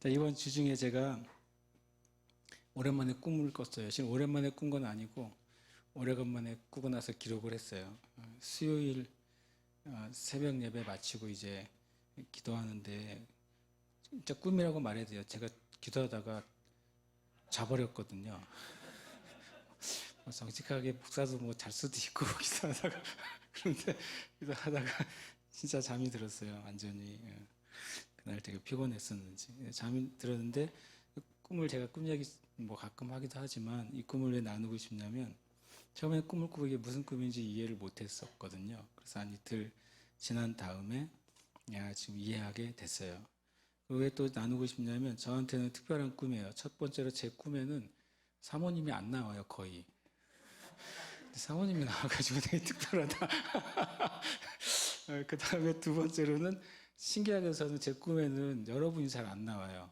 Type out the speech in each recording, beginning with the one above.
자, 이번 주 중에 제가 오랜만에 꿈을 꿨어요. 지금 오랜만에 꾼 건 아니고 오래간만에 꾸고 나서 기록을 했어요. 수요일 새벽 예배 마치고 이제 기도하는데 진짜 꿈이라고 말해야 돼요. 제가 기도하다가 자버렸거든요. 정직하게 목사도 뭐 잘 수도 있고 기도하다가 그런데 기도하다가 진짜 잠이 들었어요. 완전히. 그날 되게 피곤했었는지 잠이 들었는데 꿈을 제가 꿈 얘기 뭐 가끔 하기도 하지만 이 꿈을 왜 나누고 싶냐면 처음에 꿈을 꾸고 이게 무슨 꿈인지 이해를 못했었거든요. 그래서 한 이틀 지난 다음에 야 지금 이해하게 됐어요. 왜 또 나누고 싶냐면 저한테는 특별한 꿈이에요. 첫 번째로 제 꿈에는 사모님이 안 나와요, 거의. 사모님이 나와가지고 되게 특별하다. 그 다음에 두 번째로는 신기하게 저는 제 꿈에는 여러분이 잘 안 나와요.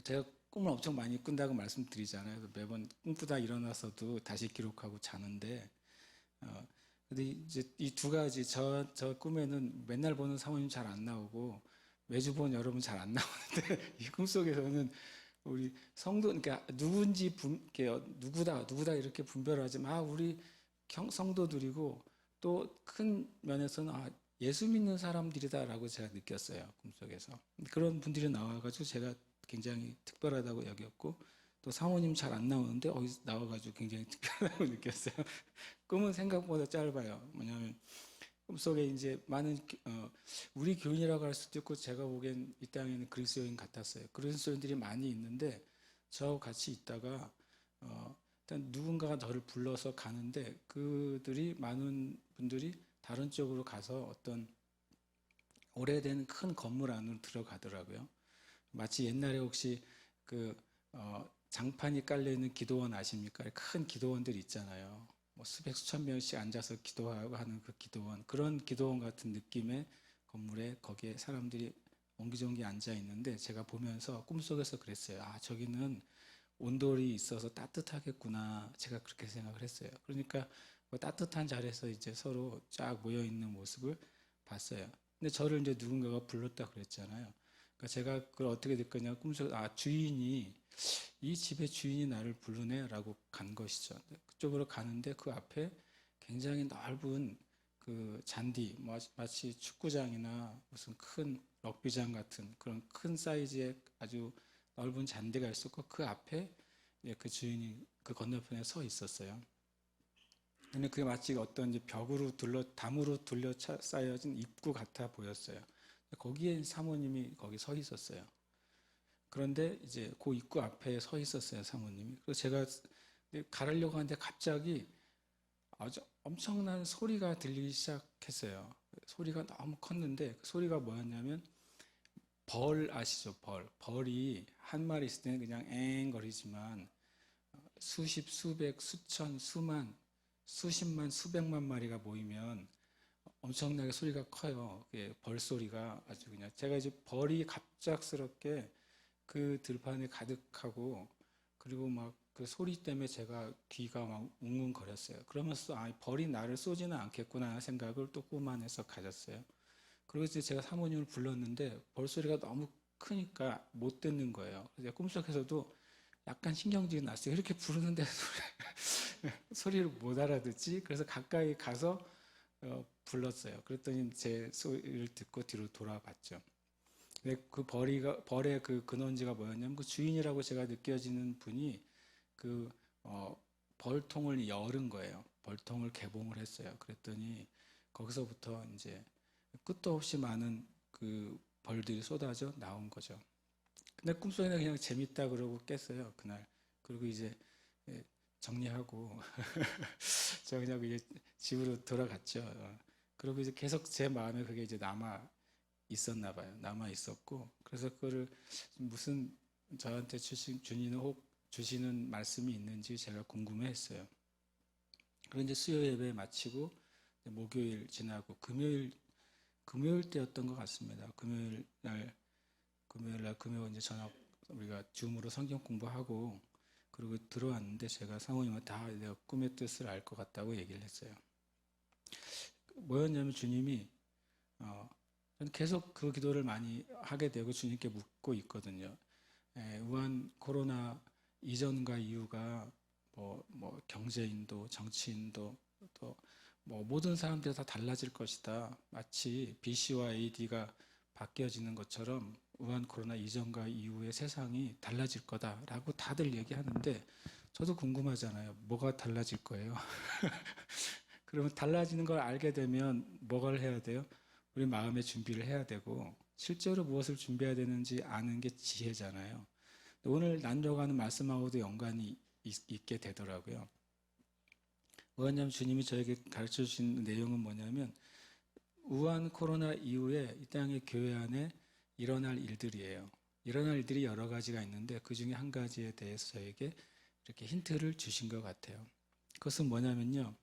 제가 꿈을 엄청 많이 꾼다고 말씀드리잖아요. 그래서 매번 꿈꾸다 일어나서도 다시 기록하고 자는데, 근데 이제 이 두 가지, 저 꿈에는 맨날 보는 사모님 잘 안 나오고, 매주 보는 여러분 잘 안 나오는데, 이 꿈속에서는 우리 성도, 그러니까 누군지 누구다 이렇게 분별하지만, 우리 성도들이고, 또 큰 면에서는, 예수 믿는 사람들이다라고 제가 느꼈어요. 꿈속에서. 그런 분들이 나와가지고 제가 굉장히 특별하다고 여겼고, 또 사모님 잘 안 나오는데, 어디서 나와가지고 굉장히 특별하다고 느꼈어요. 꿈은 생각보다 짧아요. 뭐냐면, 꿈속에 이제 많은, 우리 교인이라고 할 수도 있고, 제가 보기엔 이 땅에는 그리스도인 같았어요. 그리스도인들이 많이 있는데, 저하고 같이 있다가, 일단 누군가가 저를 불러서 가는데, 그들이, 많은 분들이 다른 쪽으로 가서 어떤 오래된 큰 건물 안으로 들어가더라고요. 마치 옛날에 혹시 그, 장판이 깔려있는 기도원 아십니까? 큰 기도원들 있잖아요. 뭐 수백, 수천 명씩 앉아서 기도하고 하는 그 기도원. 그런 기도원 같은 느낌의 건물에 거기에 사람들이 옹기종기 앉아 있는데 제가 보면서 꿈속에서 그랬어요. 저기는 온돌이 있어서 따뜻하겠구나. 제가 그렇게 생각을 했어요. 그러니까 뭐 따뜻한 자리에서 이제 서로 쫙 모여 있는 모습을 봤어요. 근데 저를 이제 누군가가 불렀다 그랬잖아요. 그러니까 제가 그걸 어떻게 느꼈냐. 꿈속에, 주인이, 이 집의 주인이 나를 부르네라고 간 것이죠. 그쪽으로 가는데 그 앞에 굉장히 넓은 그 잔디, 마치 축구장이나 무슨 큰 럭비장 같은 그런 큰 사이즈의 아주 넓은 잔디가 있었고 그 앞에 그 주인이 그 건너편에 서 있었어요. 근데 그게 마치 어떤 이제 담으로 둘러싸여진 입구 같아 보였어요. 거기에 사모님이 거기 서 있었어요. 그런데 이제 그 입구 앞에 서 있었어요, 사모님이. 그래서 제가 가르려고 하는데 갑자기 아주 엄청난 소리가 들리기 시작했어요. 소리가 너무 컸는데 그 소리가 뭐였냐면 벌 아시죠? 벌. 벌이 한 마리 있을 때는 그냥 앵거리지만 수십, 수백, 수천, 수만, 수십만, 수백만 마리가 모이면 엄청나게 소리가 커요. 그게 벌 소리가 아주 그냥 제가 이제 벌이 갑작스럽게 그 들판에 가득하고 그리고 막 그 소리 때문에 제가 귀가 막 웅웅거렸어요. 그러면서 벌이 나를 쏘지는 않겠구나 생각을 또 꿈 안에서 가졌어요. 그리고 이제 제가 사모님을 불렀는데 벌 소리가 너무 크니까 못 듣는 거예요. 그래서 꿈속에서도 약간 신경질이 났어요. 이렇게 부르는데 소리를 못 알아듣지? 그래서 가까이 가서 불렀어요. 그랬더니 제 소리를 듣고 뒤로 돌아봤죠. 근데 그 벌의 그 근원지가 뭐였냐면 그 주인이라고 제가 느껴지는 분이 그, 벌통을 열은 거예요. 벌통을 개봉을 했어요. 그랬더니 거기서부터 이제 끝도 없이 많은 그 벌들이 쏟아져 나온 거죠. 근데 꿈속에는 그냥 재밌다 그러고 깼어요, 그날. 그리고 이제 예, 정리하고 저 그냥 이제 집으로 돌아갔죠. 그리고 이제 계속 제 마음에 그게 이제 남아 있었나 봐요. 남아 있었고 그래서 그거를 무슨 저한테 주시는 혹 주시는 말씀이 있는지 제가 궁금해했어요. 그리고 이제 수요 예배 마치고 목요일 지나고 금요일 때였던 것 같습니다. 금요일 이제 저녁 우리가 줌으로 성경 공부하고 그리고 들어왔는데 제가 사모님한테 다 내가 꿈의 뜻을 알 것 같다고 얘기를 했어요. 뭐였냐면 주님이 저는 계속 그 기도를 많이 하게 되고 주님께 묻고 있거든요. 우한 코로나 이전과 이후가 뭐 경제인도, 정치인도 또 뭐 모든 사람들이 다 달라질 것이다. 마치 BC와 AD가 바뀌어지는 것처럼 우한 코로나 이전과 이후의 세상이 달라질 거다라고 다들 얘기하는데 저도 궁금하잖아요. 뭐가 달라질 거예요? 그러면 달라지는 걸 알게 되면 뭐를 해야 돼요? 우리 마음의 준비를 해야 되고 실제로 무엇을 준비해야 되는지 아는 게 지혜잖아요. 오늘 나누려고 말씀하고도 연관이 있게 되더라고요. 왜냐하면 주님이 저에게 가르쳐 주신 내용은 뭐냐면 우한 코로나 이후에 이 땅의 교회 안에 일어날 일들이에요. 일어날 일들이 여러 가지가 있는데 그 중에 한 가지에 대해서 저에게 이렇게 힌트를 주신 것 같아요. 그것은 뭐냐면요.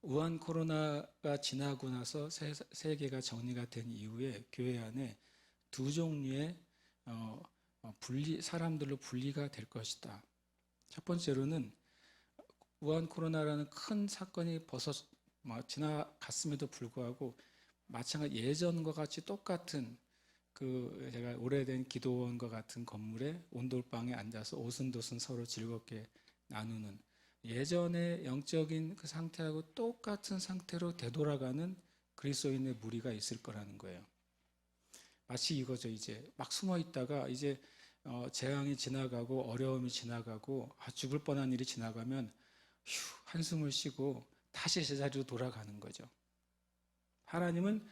우한 코로나가 지나고 나서 세계가 정리가 된 이후에 교회 안에 두 종류의 사람들로 분리가 될 것이다. 첫 번째로는 우한 코로나라는 큰 사건이 지나갔음에도 불구하고 마찬가지 예전과 같이 똑같은 제가 오래된 기도원과 같은 건물에 온돌방에 앉아서 오순도순 서로 즐겁게 나누는 예전의 영적인 그 상태하고 똑같은 상태로 되돌아가는 그리스도인의 무리가 있을 거라는 거예요. 마치 이거죠. 이제 막 숨어 있다가 이제 재앙이 지나가고 어려움이 지나가고 죽을 뻔한 일이 지나가면 휴 한숨을 쉬고 다시 제자리로 돌아가는 거죠. 하나님은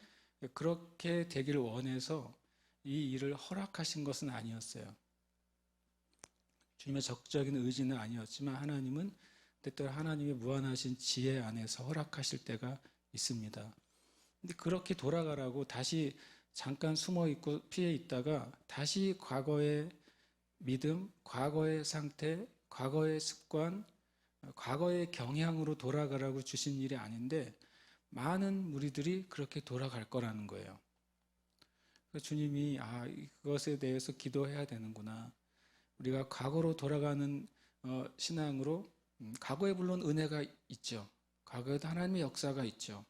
그렇게 되기를 원해서 이 일을 허락하신 것은 아니었어요. 주님의 적극적인 의지는 아니었지만 하나님은 때때로 하나님의 무한하신 지혜 안에서 허락하실 때가 있습니다. 근데 그렇게 돌아가라고 다시 잠깐 숨어 있고 피해 있다가 다시 과거의 믿음, 과거의 상태, 과거의 습관, 과거의 경향으로 돌아가라고 주신 일이 아닌데 많은 무리들이 그렇게 돌아갈 거라는 거예요. 주님이 이것에 대해서 기도해야 되는구나. 우리가 과거로 돌아가는 신앙으로 과거에 물론 은혜가 있죠. 과거에도 하나님의 역사가 있죠.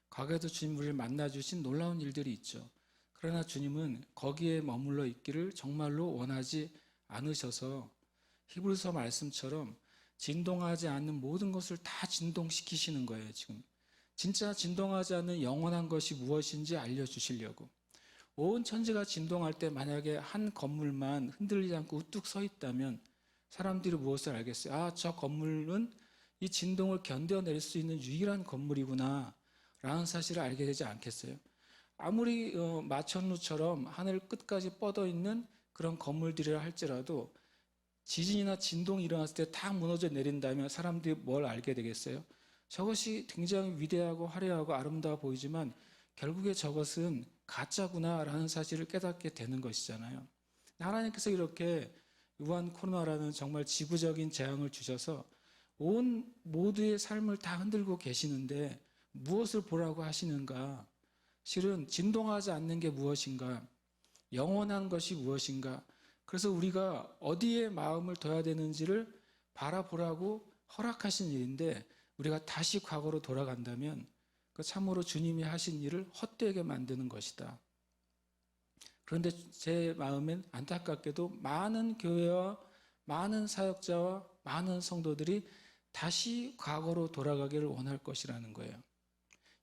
과거에도 주님 우리를 만나주신 놀라운 일들이 있죠. 그러나 주님은 거기에 머물러 있기를 정말로 원하지 않으셔서 히브리서 말씀처럼 진동하지 않는 모든 것을 다 진동시키시는 거예요, 지금. 진짜 진동하지 않는 영원한 것이 무엇인지 알려주시려고. 온 천지가 진동할 때 만약에 한 건물만 흔들리지 않고 우뚝 서 있다면 사람들이 무엇을 알겠어요? 저 건물은 이 진동을 견뎌낼 수 있는 유일한 건물이구나 라는 사실을 알게 되지 않겠어요? 아무리 마천루처럼 하늘 끝까지 뻗어 있는 그런 건물들이라 할지라도 지진이나 진동이 일어났을 때 다 무너져 내린다면 사람들이 뭘 알게 되겠어요? 저것이 굉장히 위대하고 화려하고 아름다워 보이지만 결국에 저것은 가짜구나라는 사실을 깨닫게 되는 것이잖아요. 하나님께서 이렇게 우한 코로나라는 정말 지구적인 재앙을 주셔서 온 모두의 삶을 다 흔들고 계시는데 무엇을 보라고 하시는가? 실은 진동하지 않는 게 무엇인가? 영원한 것이 무엇인가? 그래서 우리가 어디에 마음을 둬야 되는지를 바라보라고 허락하신 일인데 우리가 다시 과거로 돌아간다면 그 참으로 주님이 하신 일을 헛되게 만드는 것이다. 그런데 제 마음엔 안타깝게도 많은 교회와 많은 사역자와 많은 성도들이 다시 과거로 돌아가기를 원할 것이라는 거예요.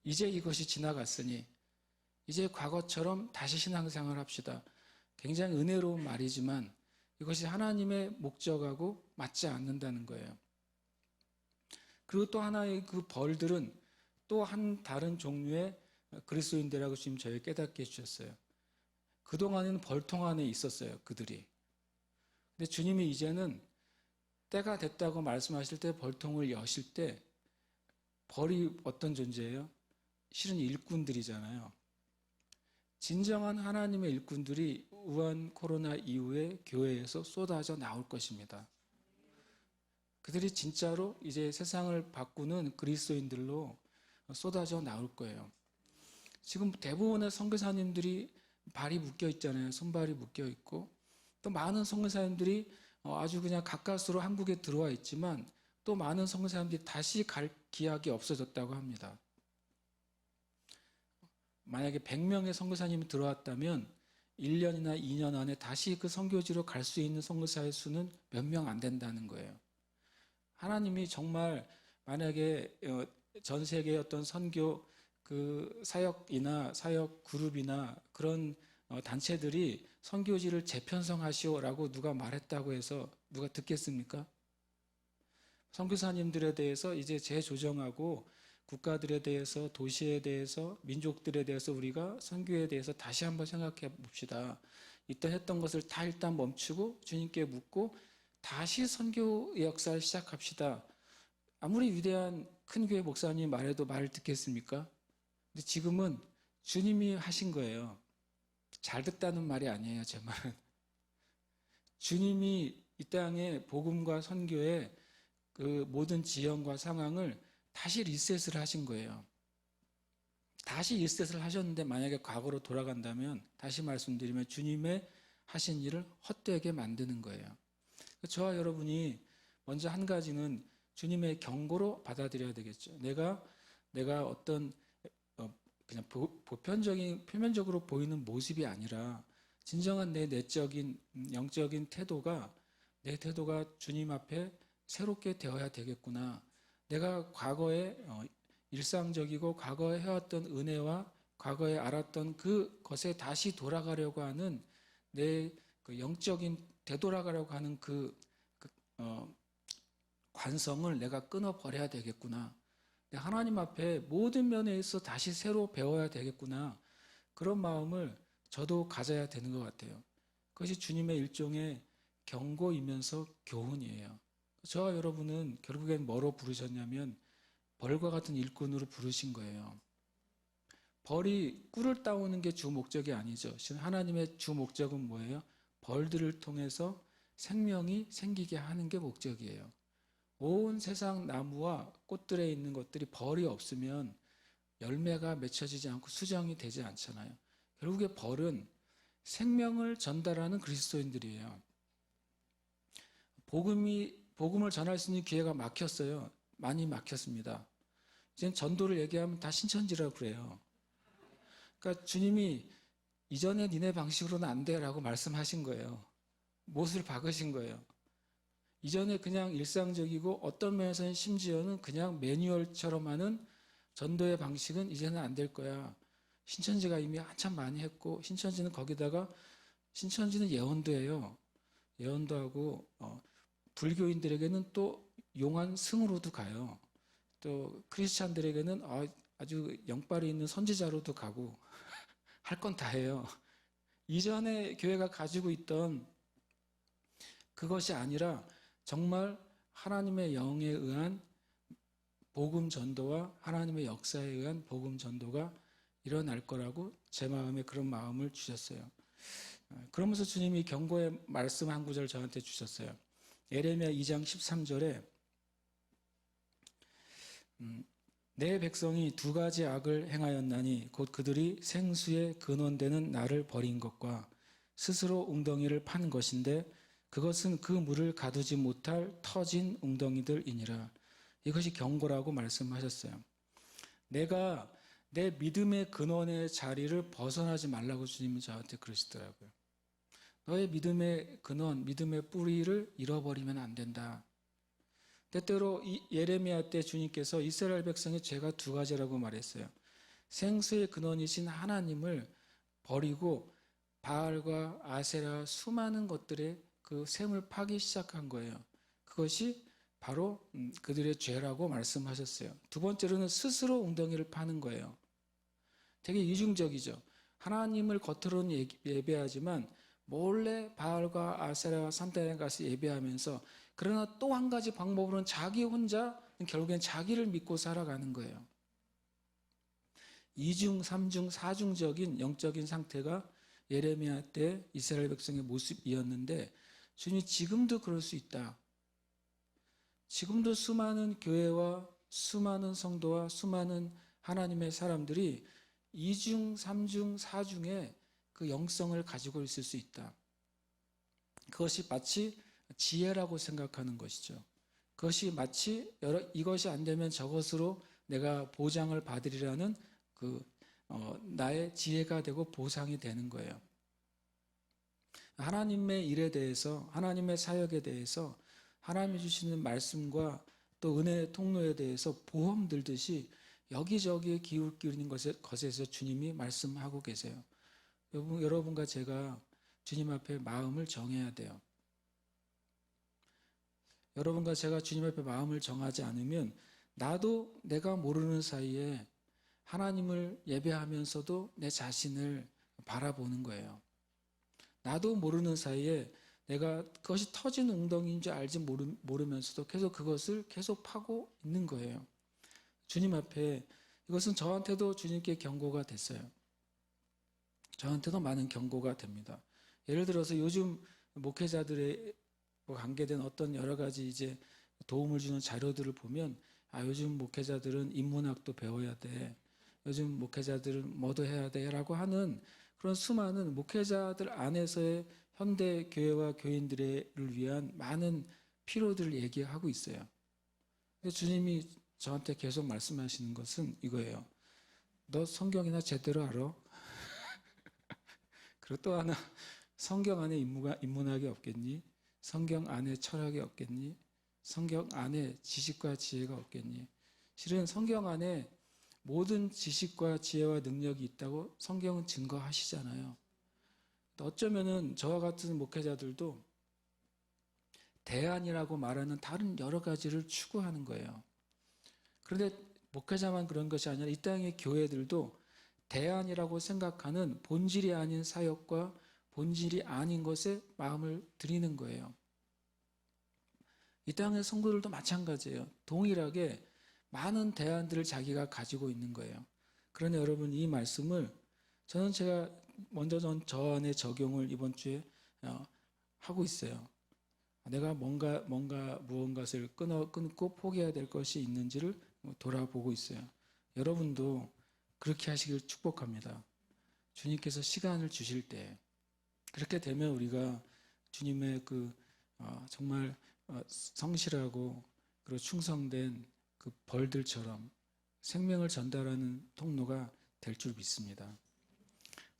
이제 이것이 지나갔으니 이제 과거처럼 다시 신앙생활을 합시다. 굉장히 은혜로운 말이지만 이것이 하나님의 목적하고 맞지 않는다는 거예요. 그리고 또 하나의 그 벌들은 또 한 다른 종류의 그리스도인들이라고 지금 저희 깨닫게 해주셨어요. 그동안에는 벌통 안에 있었어요, 그들이. 근데 주님이 이제는 때가 됐다고 말씀하실 때 벌통을 여실 때 벌이 어떤 존재예요? 실은 일꾼들이잖아요. 진정한 하나님의 일꾼들이 우한 코로나 이후에 교회에서 쏟아져 나올 것입니다. 그들이 진짜로 이제 세상을 바꾸는 그리스도인들로 쏟아져 나올 거예요. 지금 대부분의 선교사님들이 발이 묶여 있잖아요. 손발이 묶여 있고 또 많은 선교사님들이 아주 그냥 가까스로 한국에 들어와 있지만 또 많은 선교사님들이 다시 갈 기약이 없어졌다고 합니다. 만약에 100명의 선교사님이 들어왔다면 1년이나 2년 안에 다시 그 선교지로 갈 수 있는 선교사의 수는 몇 명 안 된다는 거예요. 하나님이 정말 만약에 전 세계의 어떤 선교 그 사역이나 사역 그룹이나 그런 단체들이 선교지를 재편성하시오라고 누가 말했다고 해서 누가 듣겠습니까? 선교사님들에 대해서 이제 재조정하고 국가들에 대해서, 도시에 대해서, 민족들에 대해서 우리가 선교에 대해서 다시 한번 생각해 봅시다. 이때 했던 것을 다 일단 멈추고 주님께 묻고 다시 선교의 역사를 시작합시다. 아무리 위대한 큰 교회 목사님 말해도 말을 듣겠습니까? 근데 지금은 주님이 하신 거예요. 잘 듣다는 말이 아니에요, 제 말은. 주님이 이 땅에 복음과 선교의 그 모든 지형과 상황을 다시 리셋을 하신 거예요. 다시 리셋을 하셨는데 만약에 과거로 돌아간다면 다시 말씀드리면 주님의 하신 일을 헛되게 만드는 거예요. 저와 여러분이 먼저 한 가지는 주님의 경고로 받아들여야 되겠죠. 내가 어떤 그냥 보편적인 표면적으로 보이는 모습이 아니라 진정한 내 내적인 영적인 태도가 내 태도가 주님 앞에 새롭게 되어야 되겠구나. 내가 과거에 일상적이고 과거에 해왔던 은혜와 과거에 알았던 그것에 다시 돌아가려고 하는 내 그 영적인 되돌아가려고 하는 관성을 내가 끊어버려야 되겠구나. 하나님 앞에 모든 면에 있어 다시 새로 배워야 되겠구나. 그런 마음을 저도 가져야 되는 것 같아요. 그것이 주님의 일종의 경고이면서 교훈이에요. 저와 여러분은 결국엔 뭐로 부르셨냐면 벌과 같은 일꾼으로 부르신 거예요. 벌이 꿀을 따오는 게 주 목적이 아니죠. 하나님의 주 목적은 뭐예요? 벌들을 통해서 생명이 생기게 하는 게 목적이에요. 온 세상 나무와 꽃들에 있는 것들이 벌이 없으면 열매가 맺혀지지 않고 수정이 되지 않잖아요. 결국에 벌은 생명을 전달하는 그리스도인들이에요. 복음을 전할 수 있는 기회가 막혔어요. 많이 막혔습니다. 이제 전도를 얘기하면 다 신천지라고 그래요. 그러니까 주님이 이전에 니네 방식으로는 안 돼라고 말씀하신 거예요. 못을 박으신 거예요. 이전에 그냥 일상적이고 어떤 면에서는 심지어는 그냥 매뉴얼처럼 하는 전도의 방식은 이제는 안 될 거야. 신천지가 이미 한참 많이 했고 신천지는 거기다가 신천지는 예언도예요. 예언도 하고 불교인들에게는 또 용한 승으로도 가요. 또 크리스찬들에게는 아주 영빨이 있는 선지자로도 가고 할 건 다 해요. 이전에 교회가 가지고 있던 그것이 아니라 정말 하나님의 영에 의한 복음 전도와 하나님의 역사에 의한 복음 전도가 일어날 거라고 제 마음에 그런 마음을 주셨어요. 그러면서 주님이 경고의 말씀 한 구절 저한테 주셨어요. 예레미야 2장 13절에 내 백성이 두 가지 악을 행하였나니 곧 그들이 생수의 근원되는 나를 버린 것과 스스로 웅덩이를 판 것인데 그것은 그 물을 가두지 못할 터진 웅덩이들이니라. 이것이 경고라고 말씀하셨어요. 내가 내 믿음의 근원의 자리를 벗어나지 말라고 주님이 저한테 그러시더라고요. 너의 믿음의 근원, 믿음의 뿌리를 잃어버리면 안 된다. 때때로 예레미야 때 주님께서 이스라엘 백성의 죄가 두 가지라고 말했어요. 생수의 근원이신 하나님을 버리고 바알과 아세라 수많은 것들의 그 샘을 파기 시작한 거예요. 그것이 바로 그들의 죄라고 말씀하셨어요. 두 번째로는 스스로 웅덩이를 파는 거예요. 되게 이중적이죠. 하나님을 겉으로는 예배하지만 몰래 바알과 아세라와 산타에 가서 예배하면서 그러나 또 한 가지 방법으로는 자기 혼자 결국엔 자기를 믿고 살아가는 거예요. 이중, 삼중, 사중적인 영적인 상태가 예레미야 때 이스라엘 백성의 모습이었는데 주님이 지금도 그럴 수 있다. 지금도 수많은 교회와 수많은 성도와 수많은 하나님의 사람들이 이중, 삼중, 사중의 그 영성을 가지고 있을 수 있다. 그것이 마치 지혜라고 생각하는 것이죠. 그것이 마치 이것이 안 되면 저것으로 내가 보장을 받으리라는 그 나의 지혜가 되고 보상이 되는 거예요. 하나님의 일에 대해서, 하나님의 사역에 대해서, 하나님이 주시는 말씀과 또 은혜의 통로에 대해서 보험 들듯이 여기저기에 기울기는 것에서 주님이 말씀하고 계세요. 여러분과 제가 주님 앞에 마음을 정해야 돼요. 여러분과 제가 주님 앞에 마음을 정하지 않으면 나도 내가 모르는 사이에 하나님을 예배하면서도 내 자신을 바라보는 거예요. 나도 모르는 사이에 내가 그것이 터진 웅덩이인 줄 알지 모르면서도 계속 그것을 계속 파고 있는 거예요. 주님 앞에 이것은 저한테도 주님께 경고가 됐어요. 저한테도 많은 경고가 됩니다. 예를 들어서 요즘 목회자들의 관계된 어떤 여러 가지 이제 도움을 주는 자료들을 보면 요즘 목회자들은 인문학도 배워야 돼. 요즘 목회자들은 뭐도 해야 돼라고 하는 그런 수많은 목회자들 안에서의 현대 교회와 교인들을 위한 많은 필요들을 얘기하고 있어요. 주님이 저한테 계속 말씀하시는 것은 이거예요. 너 성경이나 제대로 알아? 그리고 또 하나, 성경 안에 인문학이 없겠니? 성경 안에 철학이 없겠니? 성경 안에 지식과 지혜가 없겠니? 실은 성경 안에 모든 지식과 지혜와 능력이 있다고 성경은 증거하시잖아요. 어쩌면은 저와 같은 목회자들도 대안이라고 말하는 다른 여러 가지를 추구하는 거예요. 그런데 목회자만 그런 것이 아니라 이 땅의 교회들도 대안이라고 생각하는 본질이 아닌 사역과 본질이 아닌 것에 마음을 들이는 거예요. 이 땅의 성도들도 마찬가지예요. 동일하게 많은 대안들을 자기가 가지고 있는 거예요. 그러나 여러분 이 말씀을 제가 먼저 저 안에 적용을 이번 주에 하고 있어요. 내가 무언가를 끊고 포기해야 될 것이 있는지를 돌아보고 있어요. 여러분도 그렇게 하시길 축복합니다. 주님께서 시간을 주실 때 그렇게 되면 우리가 주님의 정말 성실하고 그리고 충성된 그 벌들처럼 생명을 전달하는 통로가 될 줄 믿습니다.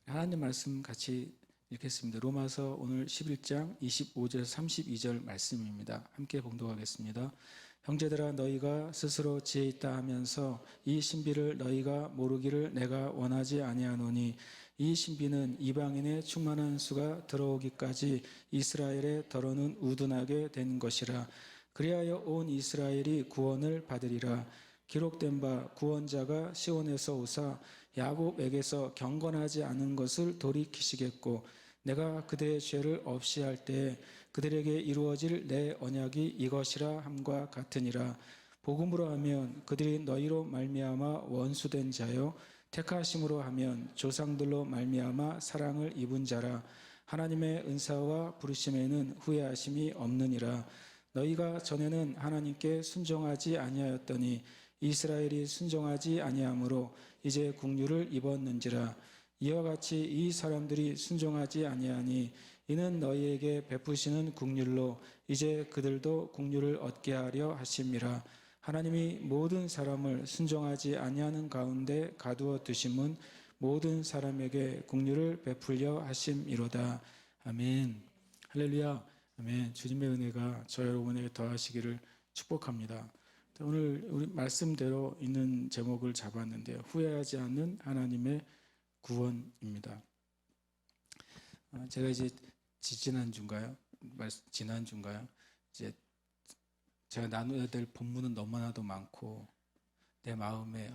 하나님 말씀 같이 읽겠습니다. 로마서 오늘 11장 25절에서 32절 말씀입니다. 함께 봉독하겠습니다. 형제들아 너희가 스스로 지혜 있다 하면서 이 신비를 너희가 모르기를 내가 원하지 아니하노니 이 신비는 이방인의 충만한 수가 들어오기까지 이스라엘의 더러는 우둔하게 된 것이라. 그리하여 온 이스라엘이 구원을 받으리라. 기록된 바 구원자가 시온에서 오사 야곱에게서 경건하지 않은 것을 돌이키시겠고 내가 그들의 죄를 없이 할 때에 그들에게 이루어질 내 언약이 이것이라 함과 같으니라. 복음으로 하면 그들이 너희로 말미암아 원수된 자요 택하심으로 하면 조상들로 말미암아 사랑을 입은 자라. 하나님의 은사와 부르심에는 후회하심이 없느니라. 너희가 전에는 하나님께 순종하지 아니하였더니 이스라엘이 순종하지 아니하므로 이제 국류를 입었는지라. 이와 같이 이 사람들이 순종하지 아니하니 이는 너희에게 베푸시는 국률로 이제 그들도 국률을 얻게 하려 하심이라. 하나님이 모든 사람을 순종하지 아니하는 가운데 가두어 두심은 모든 사람에게 국률을 베풀려 하심이로다. 아멘. 할렐루야. 아멘. 주님의 은혜가 저 여러분에게 더하시기를 축복합니다. 오늘 우리 말씀대로 있는 제목을 잡았는데요. 후회하지 않는 하나님의 구원입니다. 제가 이제 지난주인가요? 이제 제가 나눠야 될 본문은 너무나도 많고 내 마음에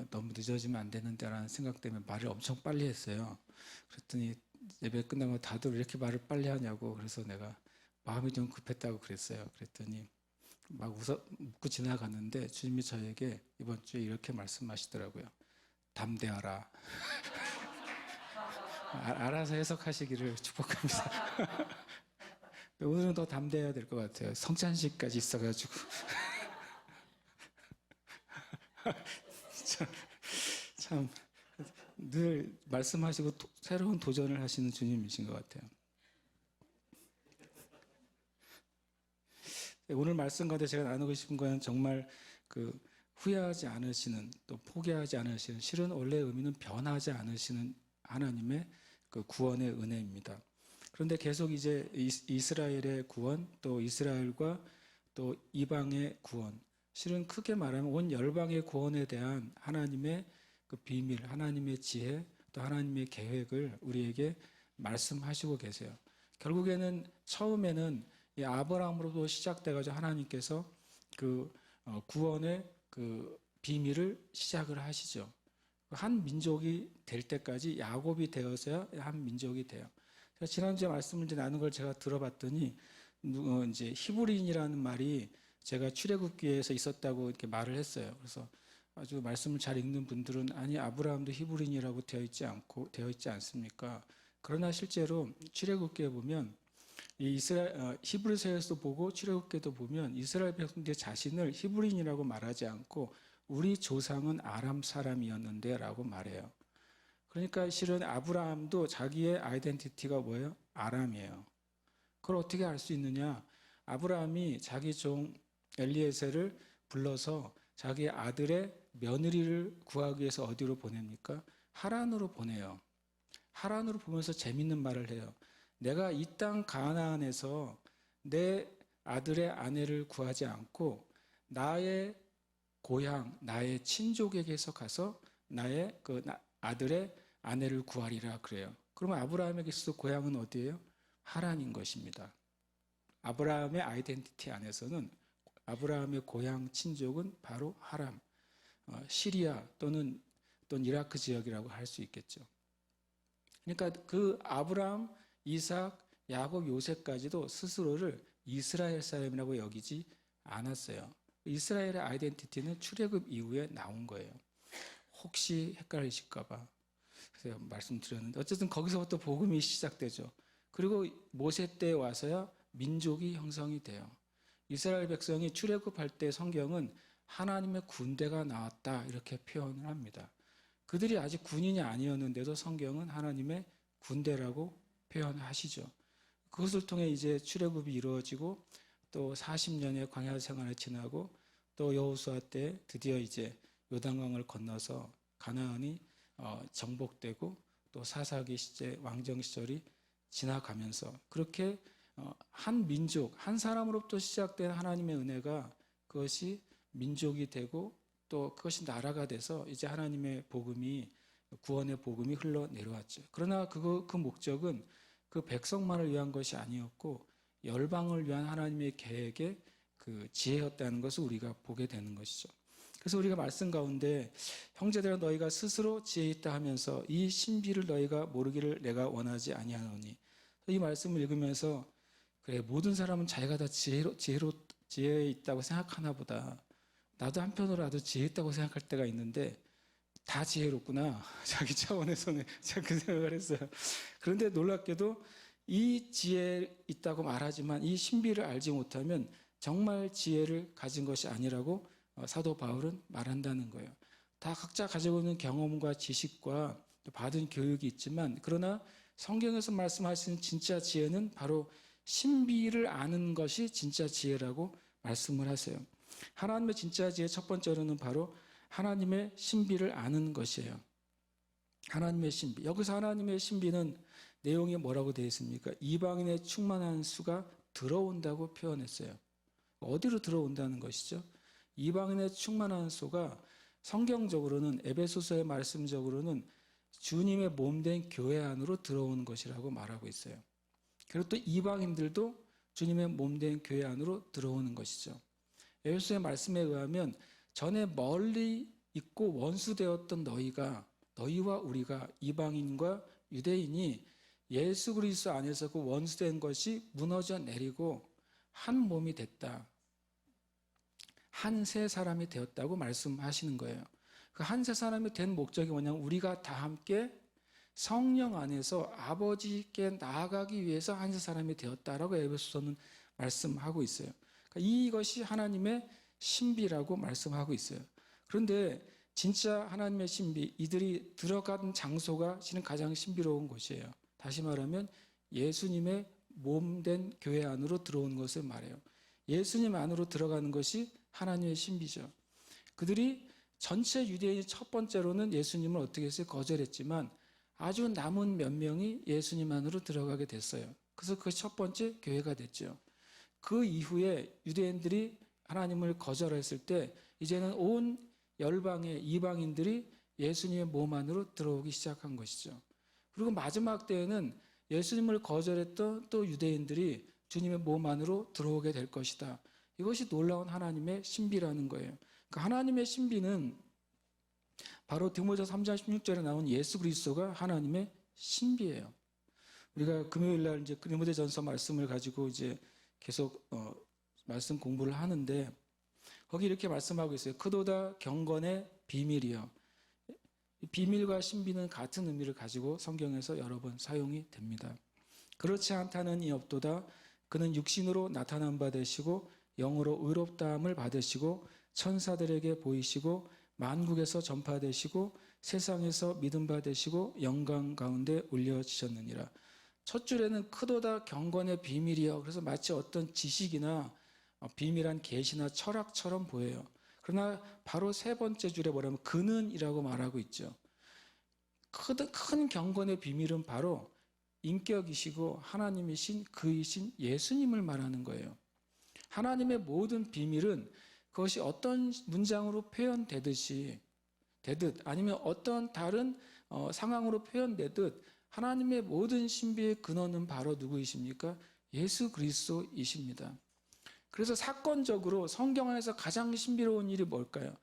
너무 늦어지면 안 되는데라는 생각 때문에 말을 엄청 빨리 했어요. 그랬더니 예배 끝나고 다들 왜 이렇게 말을 빨리 하냐고 그래서 내가 마음이 좀 급했다고 그랬어요. 그랬더니 막 웃고 지나갔는데 주님이 저에게 이번 주에 이렇게 말씀하시더라고요. 담대하라. 알아서 해석하시기를 축복합니다. 오늘은 더 담대해야 될 것 같아요. 성찬식까지 있어가지고. 참, 늘 말씀하시고 새로운 도전을 하시는 주님이신 것 같아요. 오늘 말씀 가운데 제가 나누고 싶은 거는 정말 후회하지 않으시는, 또 포기하지 않으시는, 실은 원래 의미는 변하지 않으시는 하나님의 그 구원의 은혜입니다. 그런데 계속 이제 이스라엘의 구원, 또 이스라엘과 또 이방의 구원, 실은 크게 말하면 온 열방의 구원에 대한 하나님의 그 비밀, 하나님의 지혜, 또 하나님의 계획을 우리에게 말씀하시고 계세요. 결국에는 처음에는 이 아브라함으로부터 시작돼가지고 하나님께서 그 구원의 그 비밀을 시작을 하시죠. 한 민족이 될 때까지 야곱이 되어서야 한 민족이 돼요. 지난주에 말씀을 나눈 걸 제가 들어봤더니 이제 히브리인이라는 말이 제가 출애굽기에서 있었다고 이렇게 말을 했어요. 그래서 아주 말씀을 잘 읽는 분들은 아니 아브라함도 히브리인이라고 되어 있지 않습니까? 그러나 실제로 출애굽기에 보면 이 히브리서에서도 보고 출애굽기에도 보면 이스라엘 백성들 자신을 히브리인이라고 말하지 않고 우리 조상은 아람 사람이었는데라고 말해요. 그러니까 실은 아브라함도 자기의 아이덴티티가 뭐예요? 아람이에요. 그걸 어떻게 알 수 있느냐? 아브라함이 자기 종 엘리에셀을 불러서 자기 아들의 며느리를 구하기 위해서 어디로 보냅니까? 하란으로 보내요. 하란으로 보면서 재밌는 말을 해요. 내가 이 땅 가나안에서 내 아들의 아내를 구하지 않고 나의 고향, 나의 친족에게서 가서 나의 아들의 아내를 구하리라 그래요. 그러면 아브라함에게서 고향은 어디예요? 하란인 것입니다. 아브라함의 아이덴티티 안에서는 아브라함의 고향 친족은 바로 하람, 시리아 또는 이라크 지역이라고 할 수 있겠죠. 그러니까 그 아브라함, 이삭, 야곱, 요셉까지도 스스로를 이스라엘 사람이라고 여기지 않았어요. 이스라엘의 아이덴티티는 출애굽 이후에 나온 거예요. 혹시 헷갈리실까봐 그래서 말씀드렸는데 어쨌든 거기서부터 복음이 시작되죠. 그리고 모세 때 와서야 민족이 형성이 돼요. 이스라엘 백성이 출애굽할 때 성경은 하나님의 군대가 나왔다 이렇게 표현을 합니다. 그들이 아직 군인이 아니었는데도 성경은 하나님의 군대라고 표현하시죠. 그것을 통해 이제 출애굽이 이루어지고 또 40년의 광야 생활을 지나고 또 여호수아 때 드디어 이제 요단강을 건너서 가나안이 정복되고 또 사사기 시제 왕정 시절이 지나가면서 그렇게 한 민족, 한 사람으로부터 시작된 하나님의 은혜가 그것이 민족이 되고 또 그것이 나라가 돼서 이제 하나님의 복음이 구원의 복음이 흘러내려왔죠. 그러나 그 목적은 그 백성만을 위한 것이 아니었고 열방을 위한 하나님의 계획의 그 지혜였다는 것을 우리가 보게 되는 것이죠. 그래서 우리가 말씀 가운데 형제들아 너희가 스스로 지혜 있다 하면서 이 신비를 너희가 모르기를 내가 원하지 아니하노니 이 말씀을 읽으면서 그래 모든 사람은 자기가 다 지혜 있다고 생각하나 보다. 나도 한편으로 지혜 있다고 생각할 때가 있는데 다 지혜롭구나. 자기 차원에서는 제가 그 생각을 했어요. 그런데 놀랍게도 이 지혜 있다고 말하지만 이 신비를 알지 못하면 정말 지혜를 가진 것이 아니라고 사도 바울은 말한다는 거예요. 다 각자 가지고 있는 경험과 지식과 받은 교육이 있지만 그러나 성경에서 말씀하시는 진짜 지혜는 바로 신비를 아는 것이 진짜 지혜라고 말씀을 하세요. 하나님의 진짜 지혜 첫 번째로는 바로 하나님의 신비를 아는 것이에요. 하나님의 신비. 여기서 하나님의 신비는 내용이 뭐라고 되어 있습니까? 이방인의 충만한 수가 들어온다고 표현했어요. 어디로 들어온다는 것이죠? 이방인의 충만한 수가 성경적으로는 에베소서의 말씀적으로는 주님의 몸된 교회 안으로 들어오는 것이라고 말하고 있어요. 그리고 또 이방인들도 주님의 몸된 교회 안으로 들어오는 것이죠. 에베소서의 말씀에 의하면 전에 멀리 있고 원수되었던 너희와 우리가 이방인과 유대인이 예수 그리스도 안에서 그 원수된 것이 무너져 내리고 한 몸이 됐다. 한 새 사람이 되었다고 말씀하시는 거예요. 그 한 새 사람이 된 목적이 뭐냐면 우리가 다 함께 성령 안에서 아버지께 나아가기 위해서 한 새 사람이 되었다라고 에베소서는 말씀하고 있어요. 그러니까 이것이 하나님의 신비라고 말씀하고 있어요. 그런데 진짜 하나님의 신비, 이들이 들어간 장소가 실은 가장 신비로운 곳이에요. 다시 말하면 예수님의 몸된 교회 안으로 들어오는 것을 말해요. 예수님 안으로 들어가는 것이 하나님의 신비죠. 그들이 전체 유대인이 첫 번째로는 예수님을 어떻게 했어요? 거절했지만 아주 남은 몇 명이 예수님 안으로 들어가게 됐어요. 그래서 그것이 첫 번째 교회가 됐죠. 그 이후에 유대인들이 하나님을 거절했을 때 이제는 온 열방의 이방인들이 예수님의 몸 안으로 들어오기 시작한 것이죠. 그리고 마지막 때에는 예수님을 거절했던 또 유대인들이 주님의 몸 안으로 들어오게 될 것이다. 이것이 놀라운 하나님의 신비라는 거예요. 그러니까 하나님의 신비는 바로 디모데서 3장 16절에 나온 예수 그리스도가 하나님의 신비예요. 우리가 금요일 날 이제 디모데전서 말씀을 가지고 이제 계속 말씀 공부를 하는데 거기 이렇게 말씀하고 있어요. 크도다 경건의 비밀이요. 비밀과 신비는 같은 의미를 가지고 성경에서 여러 번 사용이 됩니다. 그렇지 않다는 이 없도다. 그는 육신으로 나타난 바 되시고 영으로 의롭다함을 받으시고 천사들에게 보이시고 만국에서 전파되시고 세상에서 믿음 받으시고 영광 가운데 올려지셨느니라. 첫 줄에는 크도다 경건의 비밀이요. 그래서 마치 어떤 지식이나 비밀한 계시나 철학처럼 보여요. 그러나 바로 세 번째 줄에 뭐라면 그는이라고 말하고 있죠. 큰 경건의 비밀은 바로 인격이시고 하나님이신 그이신 예수님을 말하는 거예요. 하나님의 모든 비밀은 그것이 어떤 문장으로 표현되듯 아니면 어떤 다른 상황으로 표현되듯 하나님의 모든 신비의 근원은 바로 누구이십니까? 예수 그리스도이십니다. 그래서 사건적으로 성경 안에서 가장 신비로운 일이 뭘까요?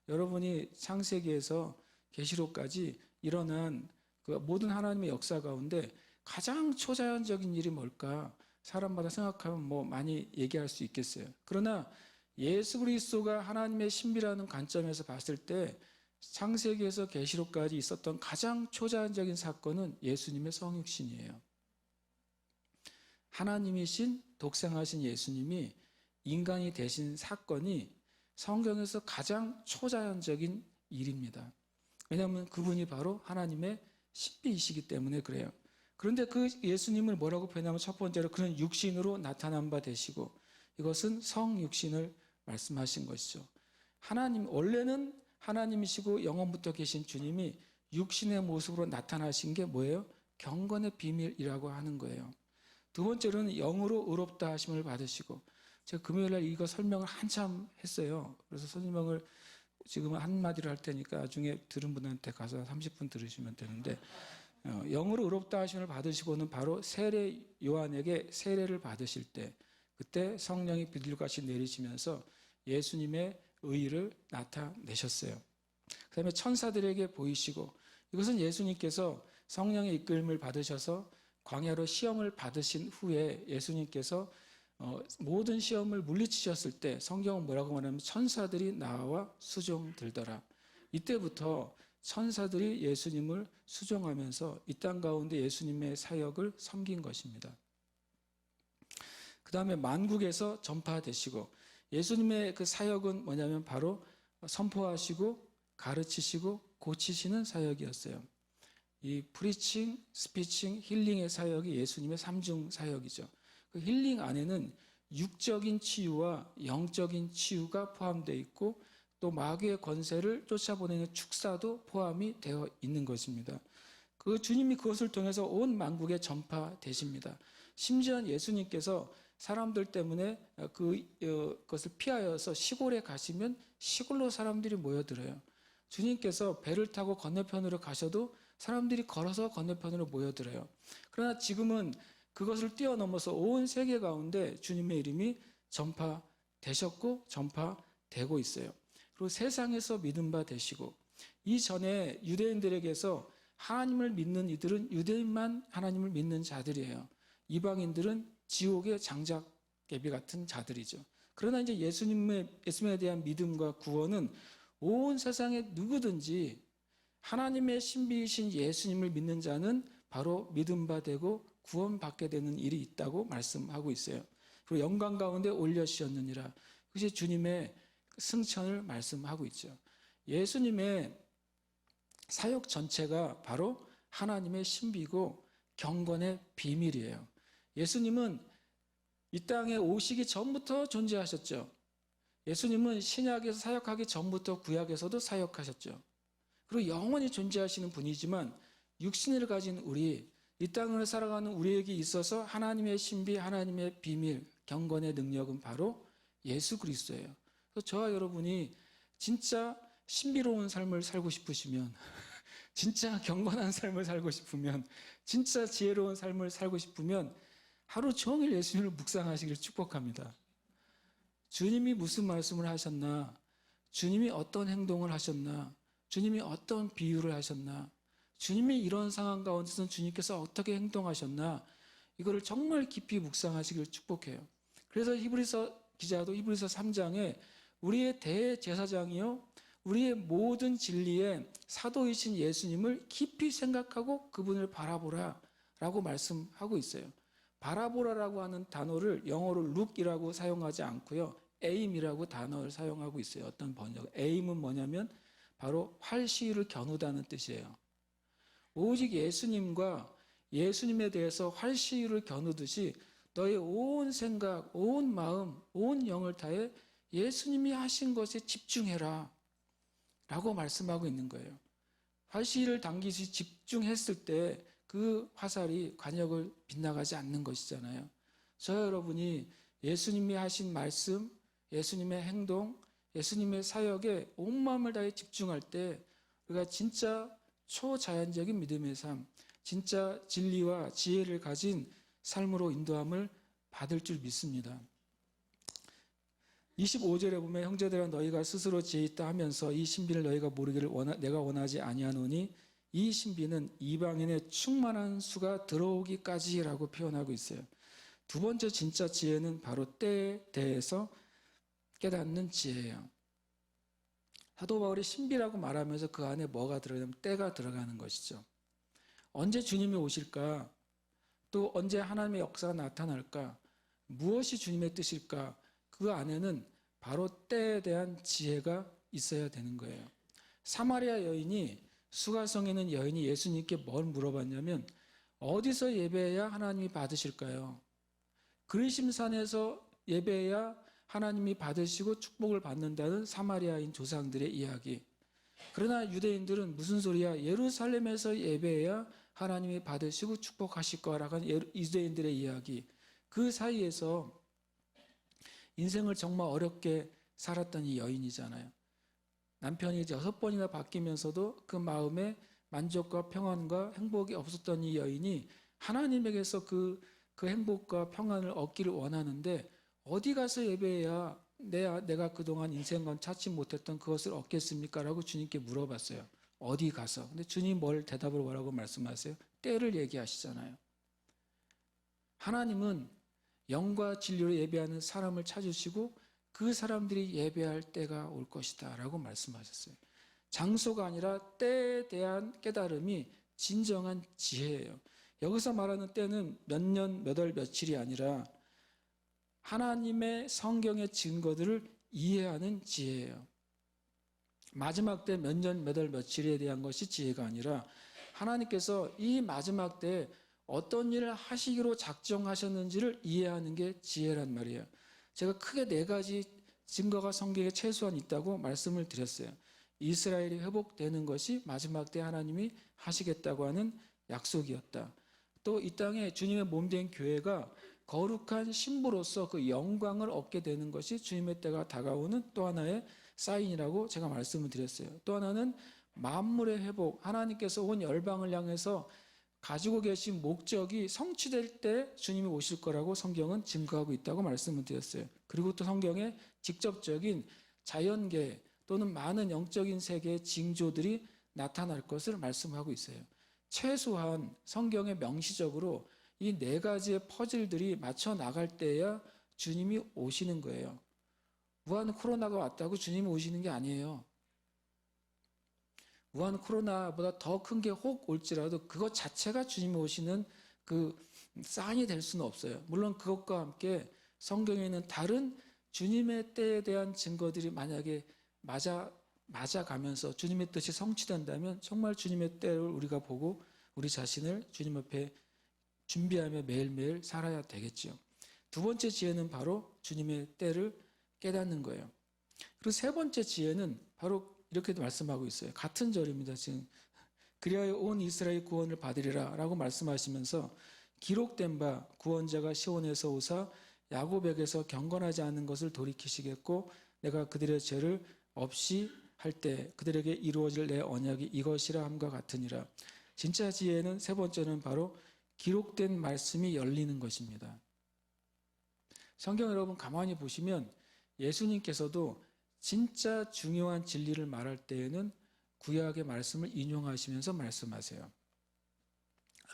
여러분이 창세기에서 계시록까지 일어난 그 모든 하나님의 역사 가운데 가장 초자연적인 일이 뭘까? 사람마다 생각하면 뭐 많이 얘기할 수 있겠어요. 그러나 예수 그리스도가 하나님의 신비라는 관점에서 봤을 때 창세기에서 계시록까지 있었던 가장 초자연적인 사건은 예수님의 성육신이에요. 하나님이신 독생하신 예수님이 인간이 되신 사건이 성경에서 가장 초자연적인 일입니다. 왜냐하면 그분이 바로 하나님의 신비이시기 때문에 그래요. 그런데 그 예수님을 뭐라고 표현하면 첫 번째로 그는 육신으로 나타난 바 되시고 이것은 성육신을 말씀하신 것이죠. 하나님 원래는 하나님이시고 영원부터 계신 주님이 육신의 모습으로 나타나신 게 뭐예요? 경건의 비밀이라고 하는 거예요. 두 번째로는 영으로 의롭다 하심을 받으시고 제가 금요일날 이거 설명을 한참 했어요. 그래서 설명을 지금 한마디로 할 테니까 나중에 들은 분한테 가서 30분 들으시면 되는데 영으로 의롭다 하심을 받으시고는 바로 세례 요한에게 세례를 받으실 때 그때 성령이 비둘기같이 내리시면서 예수님의 의의를 나타내셨어요. 그 다음에 천사들에게 보이시고 이것은 예수님께서 성령의 이끌림을 받으셔서 광야로 시험을 받으신 후에 예수님께서 모든 시험을 물리치셨을 때 성경은 뭐라고 말하면 천사들이 나와 수종들더라. 이때부터 천사들이 예수님을 수종하면서 이 땅 가운데 예수님의 사역을 섬긴 것입니다. 그 다음에 만국에서 전파되시고 예수님의 그 사역은 뭐냐면 바로 선포하시고 가르치시고 고치시는 사역이었어요. 이 프리칭, 스피칭, 힐링의 사역이 예수님의 삼중 사역이죠. 그 힐링 안에는 육적인 치유와 영적인 치유가 포함되어 있고 또 마귀의 권세를 쫓아보내는 축사도 포함이 되어 있는 것입니다. 그 주님이 그것을 통해서 온 만국에 전파되십니다. 심지어 예수님께서 사람들 때문에 그것을 피하여서 시골에 가시면 시골로 사람들이 모여들어요. 주님께서 배를 타고 건너편으로 가셔도 사람들이 걸어서 건너편으로 모여들어요. 그러나 지금은 그것을 뛰어넘어서 온 세계 가운데 주님의 이름이 전파되셨고 전파되고 있어요. 그리고 세상에서 믿음 바 되시고 이전에 유대인들에게서 하나님을 믿는 이들은 유대인만 하나님을 믿는 자들이에요. 이방인들은 지옥의 장작개비 같은 자들이죠. 그러나 이제 예수님에 대한 믿음과 구원은 온 세상에 누구든지 하나님의 신비이신 예수님을 믿는 자는 바로 믿음 바 되고 구원받게 되는 일이 있다고 말씀하고 있어요. 그리고 영광 가운데 올려주셨느니라. 그것이 주님의 승천을 말씀하고 있죠. 예수님의 사역 전체가 바로 하나님의 신비고 경건의 비밀이에요. 예수님은 이 땅에 오시기 전부터 존재하셨죠. 예수님은 신약에서 사역하기 전부터 구약에서도 사역하셨죠. 그리고 영원히 존재하시는 분이지만 육신을 가진 우리, 이 땅을 살아가는 우리에게 있어서 하나님의 신비, 하나님의 비밀, 경건의 능력은 바로 예수 그리스도예요. 그래서 저와 여러분이 진짜 신비로운 삶을 살고 싶으시면, 진짜 경건한 삶을 살고 싶으면, 진짜 지혜로운 삶을 살고 싶으면 하루 종일 예수님을 묵상하시기를 축복합니다. 주님이 무슨 말씀을 하셨나? 주님이 어떤 행동을 하셨나? 주님이 어떤 비유를 하셨나? 주님이 이런 상황 가운데서 주님께서 어떻게 행동하셨나? 이거를 정말 깊이 묵상하시길 축복해요. 그래서 히브리서 기자도 히브리서 3장에 우리의 대제사장이요, 우리의 모든 진리의 사도이신 예수님을 깊이 생각하고 그분을 바라보라 라고 말씀하고 있어요. 바라보라라고 하는 단어를 영어로 look이라고 사용하지 않고요, aim이라고 단어를 사용하고 있어요. 어떤 번역, aim은 뭐냐면 바로 활시위를 겨누다는 뜻이에요. 오직 예수님과 예수님에 대해서 활시위를 겨누듯이 너의 온 생각, 온 마음, 온 영을 다해 예수님이 하신 것에 집중해라 라고 말씀하고 있는 거예요. 활시위를 당기시 집중했을 때 그 화살이 관역을 빗나가지 않는 것이잖아요. 저 여러분이 예수님이 하신 말씀, 예수님의 행동, 예수님의 사역에 온 마음을 다해 집중할 때 우리가 진짜 초자연적인 믿음의 삶, 진짜 진리와 지혜를 가진 삶으로 인도함을 받을 줄 믿습니다. 25절에 보면 형제들아 너희가 스스로 지혜 있다 하면서 이 신비를 너희가 모르기를 내가 원하지 아니하노니 이 신비는 이방인의 충만한 수가 들어오기까지라고 표현하고 있어요. 두 번째 진짜 지혜는 바로 때에 대해서 깨닫는 지혜예요. 사도 바울이 신비라고 말하면서 그 안에 뭐가 들어가냐면 때가 들어가는 것이죠. 언제 주님이 오실까? 또 언제 하나님의 역사가 나타날까? 무엇이 주님의 뜻일까? 그 안에는 바로 때에 대한 지혜가 있어야 되는 거예요. 사마리아 여인이, 수가성에 있는 여인이 예수님께 뭘 물어봤냐면 어디서 예배해야 하나님이 받으실까요? 그리심산에서 예배해야 하나님이 받으시고 축복을 받는다는 사마리아인 조상들의 이야기. 그러나 유대인들은 무슨 소리야? 예루살렘에서 예배해야 하나님이 받으시고 축복하실 거라고 하는 유대인들의 이야기. 그 사이에서 인생을 정말 어렵게 살았던 이 여인이잖아요. 남편이 6번이나 바뀌면서도 그 마음에 만족과 평안과 행복이 없었던 이 여인이 하나님에게서 그 행복과 평안을 얻기를 원하는데 어디 가서 예배해야 내가 그동안 인생관 찾지 못했던 그것을 얻겠습니까? 라고 주님께 물어봤어요. 어디 가서? 근데 주님 뭘 대답을 뭐라고 말씀하세요? 때를 얘기하시잖아요. 하나님은 영과 진리로 예배하는 사람을 찾으시고 그 사람들이 예배할 때가 올 것이다 라고 말씀하셨어요. 장소가 아니라 때에 대한 깨달음이 진정한 지혜예요. 여기서 말하는 때는 몇 년, 몇 월, 며칠이 아니라 하나님의 성경의 증거들을 이해하는 지혜예요. 마지막 때 몇 년, 몇 월, 며칠에 대한 것이 지혜가 아니라 하나님께서 이 마지막 때에 어떤 일을 하시기로 작정하셨는지를 이해하는 게 지혜란 말이에요. 제가 크게 4가지 증거가 성경에 최소한 있다고 말씀을 드렸어요. 이스라엘이 회복되는 것이 마지막 때 하나님이 하시겠다고 하는 약속이었다. 또 이 땅에 주님의 몸된 교회가 거룩한 신부로서 그 영광을 얻게 되는 것이 주님의 때가 다가오는 또 하나의 사인이라고 제가 말씀을 드렸어요. 또 하나는 만물의 회복, 하나님께서 온 열방을 향해서 가지고 계신 목적이 성취될 때 주님이 오실 거라고 성경은 증거하고 있다고 말씀을 드렸어요. 그리고 또 성경에 직접적인 자연계 또는 많은 영적인 세계의 징조들이 나타날 것을 말씀하고 있어요. 최소한 성경에 명시적으로 이 4가지의 퍼즐들이 맞춰 나갈 때야 주님이 오시는 거예요. 무한 코로나가 왔다고 주님이 오시는 게 아니에요. 무한 코로나보다 더 큰 게 혹 올지라도 그것 자체가 주님이 오시는 그 사인이 될 수는 없어요. 물론 그것과 함께 성경에 있는 다른 주님의 때에 대한 증거들이 만약에 맞아가면서 주님의 뜻이 성취된다면 정말 주님의 때를 우리가 보고 우리 자신을 주님 앞에 준비하며 매일매일 살아야 되겠죠. 두 번째 지혜는 바로 주님의 때를 깨닫는 거예요. 그리고 세 번째 지혜는 바로 이렇게 말씀하고 있어요. 같은 절입니다. 지금 그리하여 온 이스라엘 구원을 받으리라 라고 말씀하시면서 기록된 바 구원자가 시온에서 오사 야곱에게서 경건하지 않은 것을 돌이키시겠고 내가 그들의 죄를 없이 할 때 그들에게 이루어질 내 언약이 이것이라 함과 같으니라. 진짜 지혜는 세 번째는 바로 기록된 말씀이 열리는 것입니다. 성경 여러분 가만히 보시면 예수님께서도 진짜 중요한 진리를 말할 때에는 구약의 말씀을 인용하시면서 말씀하세요.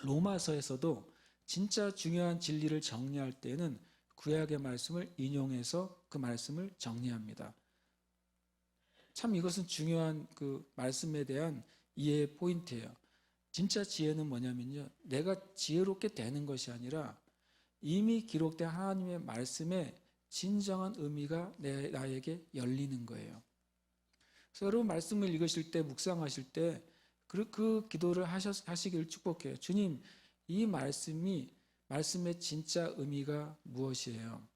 로마서에서도 진짜 중요한 진리를 정리할 때에는 구약의 말씀을 인용해서 그 말씀을 정리합니다. 참 이것은 중요한 그 말씀에 대한 이해의 포인트예요. 진짜 지혜는 뭐냐면요. 내가 지혜롭게 되는 것이 아니라 이미 기록된 하나님의 말씀의 진정한 의미가 나에게 열리는 거예요. 그래서 여러분 말씀을 읽으실 때 묵상하실 때 그 기도를 하시기를 축복해요. 주님, 이 말씀의 진짜 의미가 무엇이에요?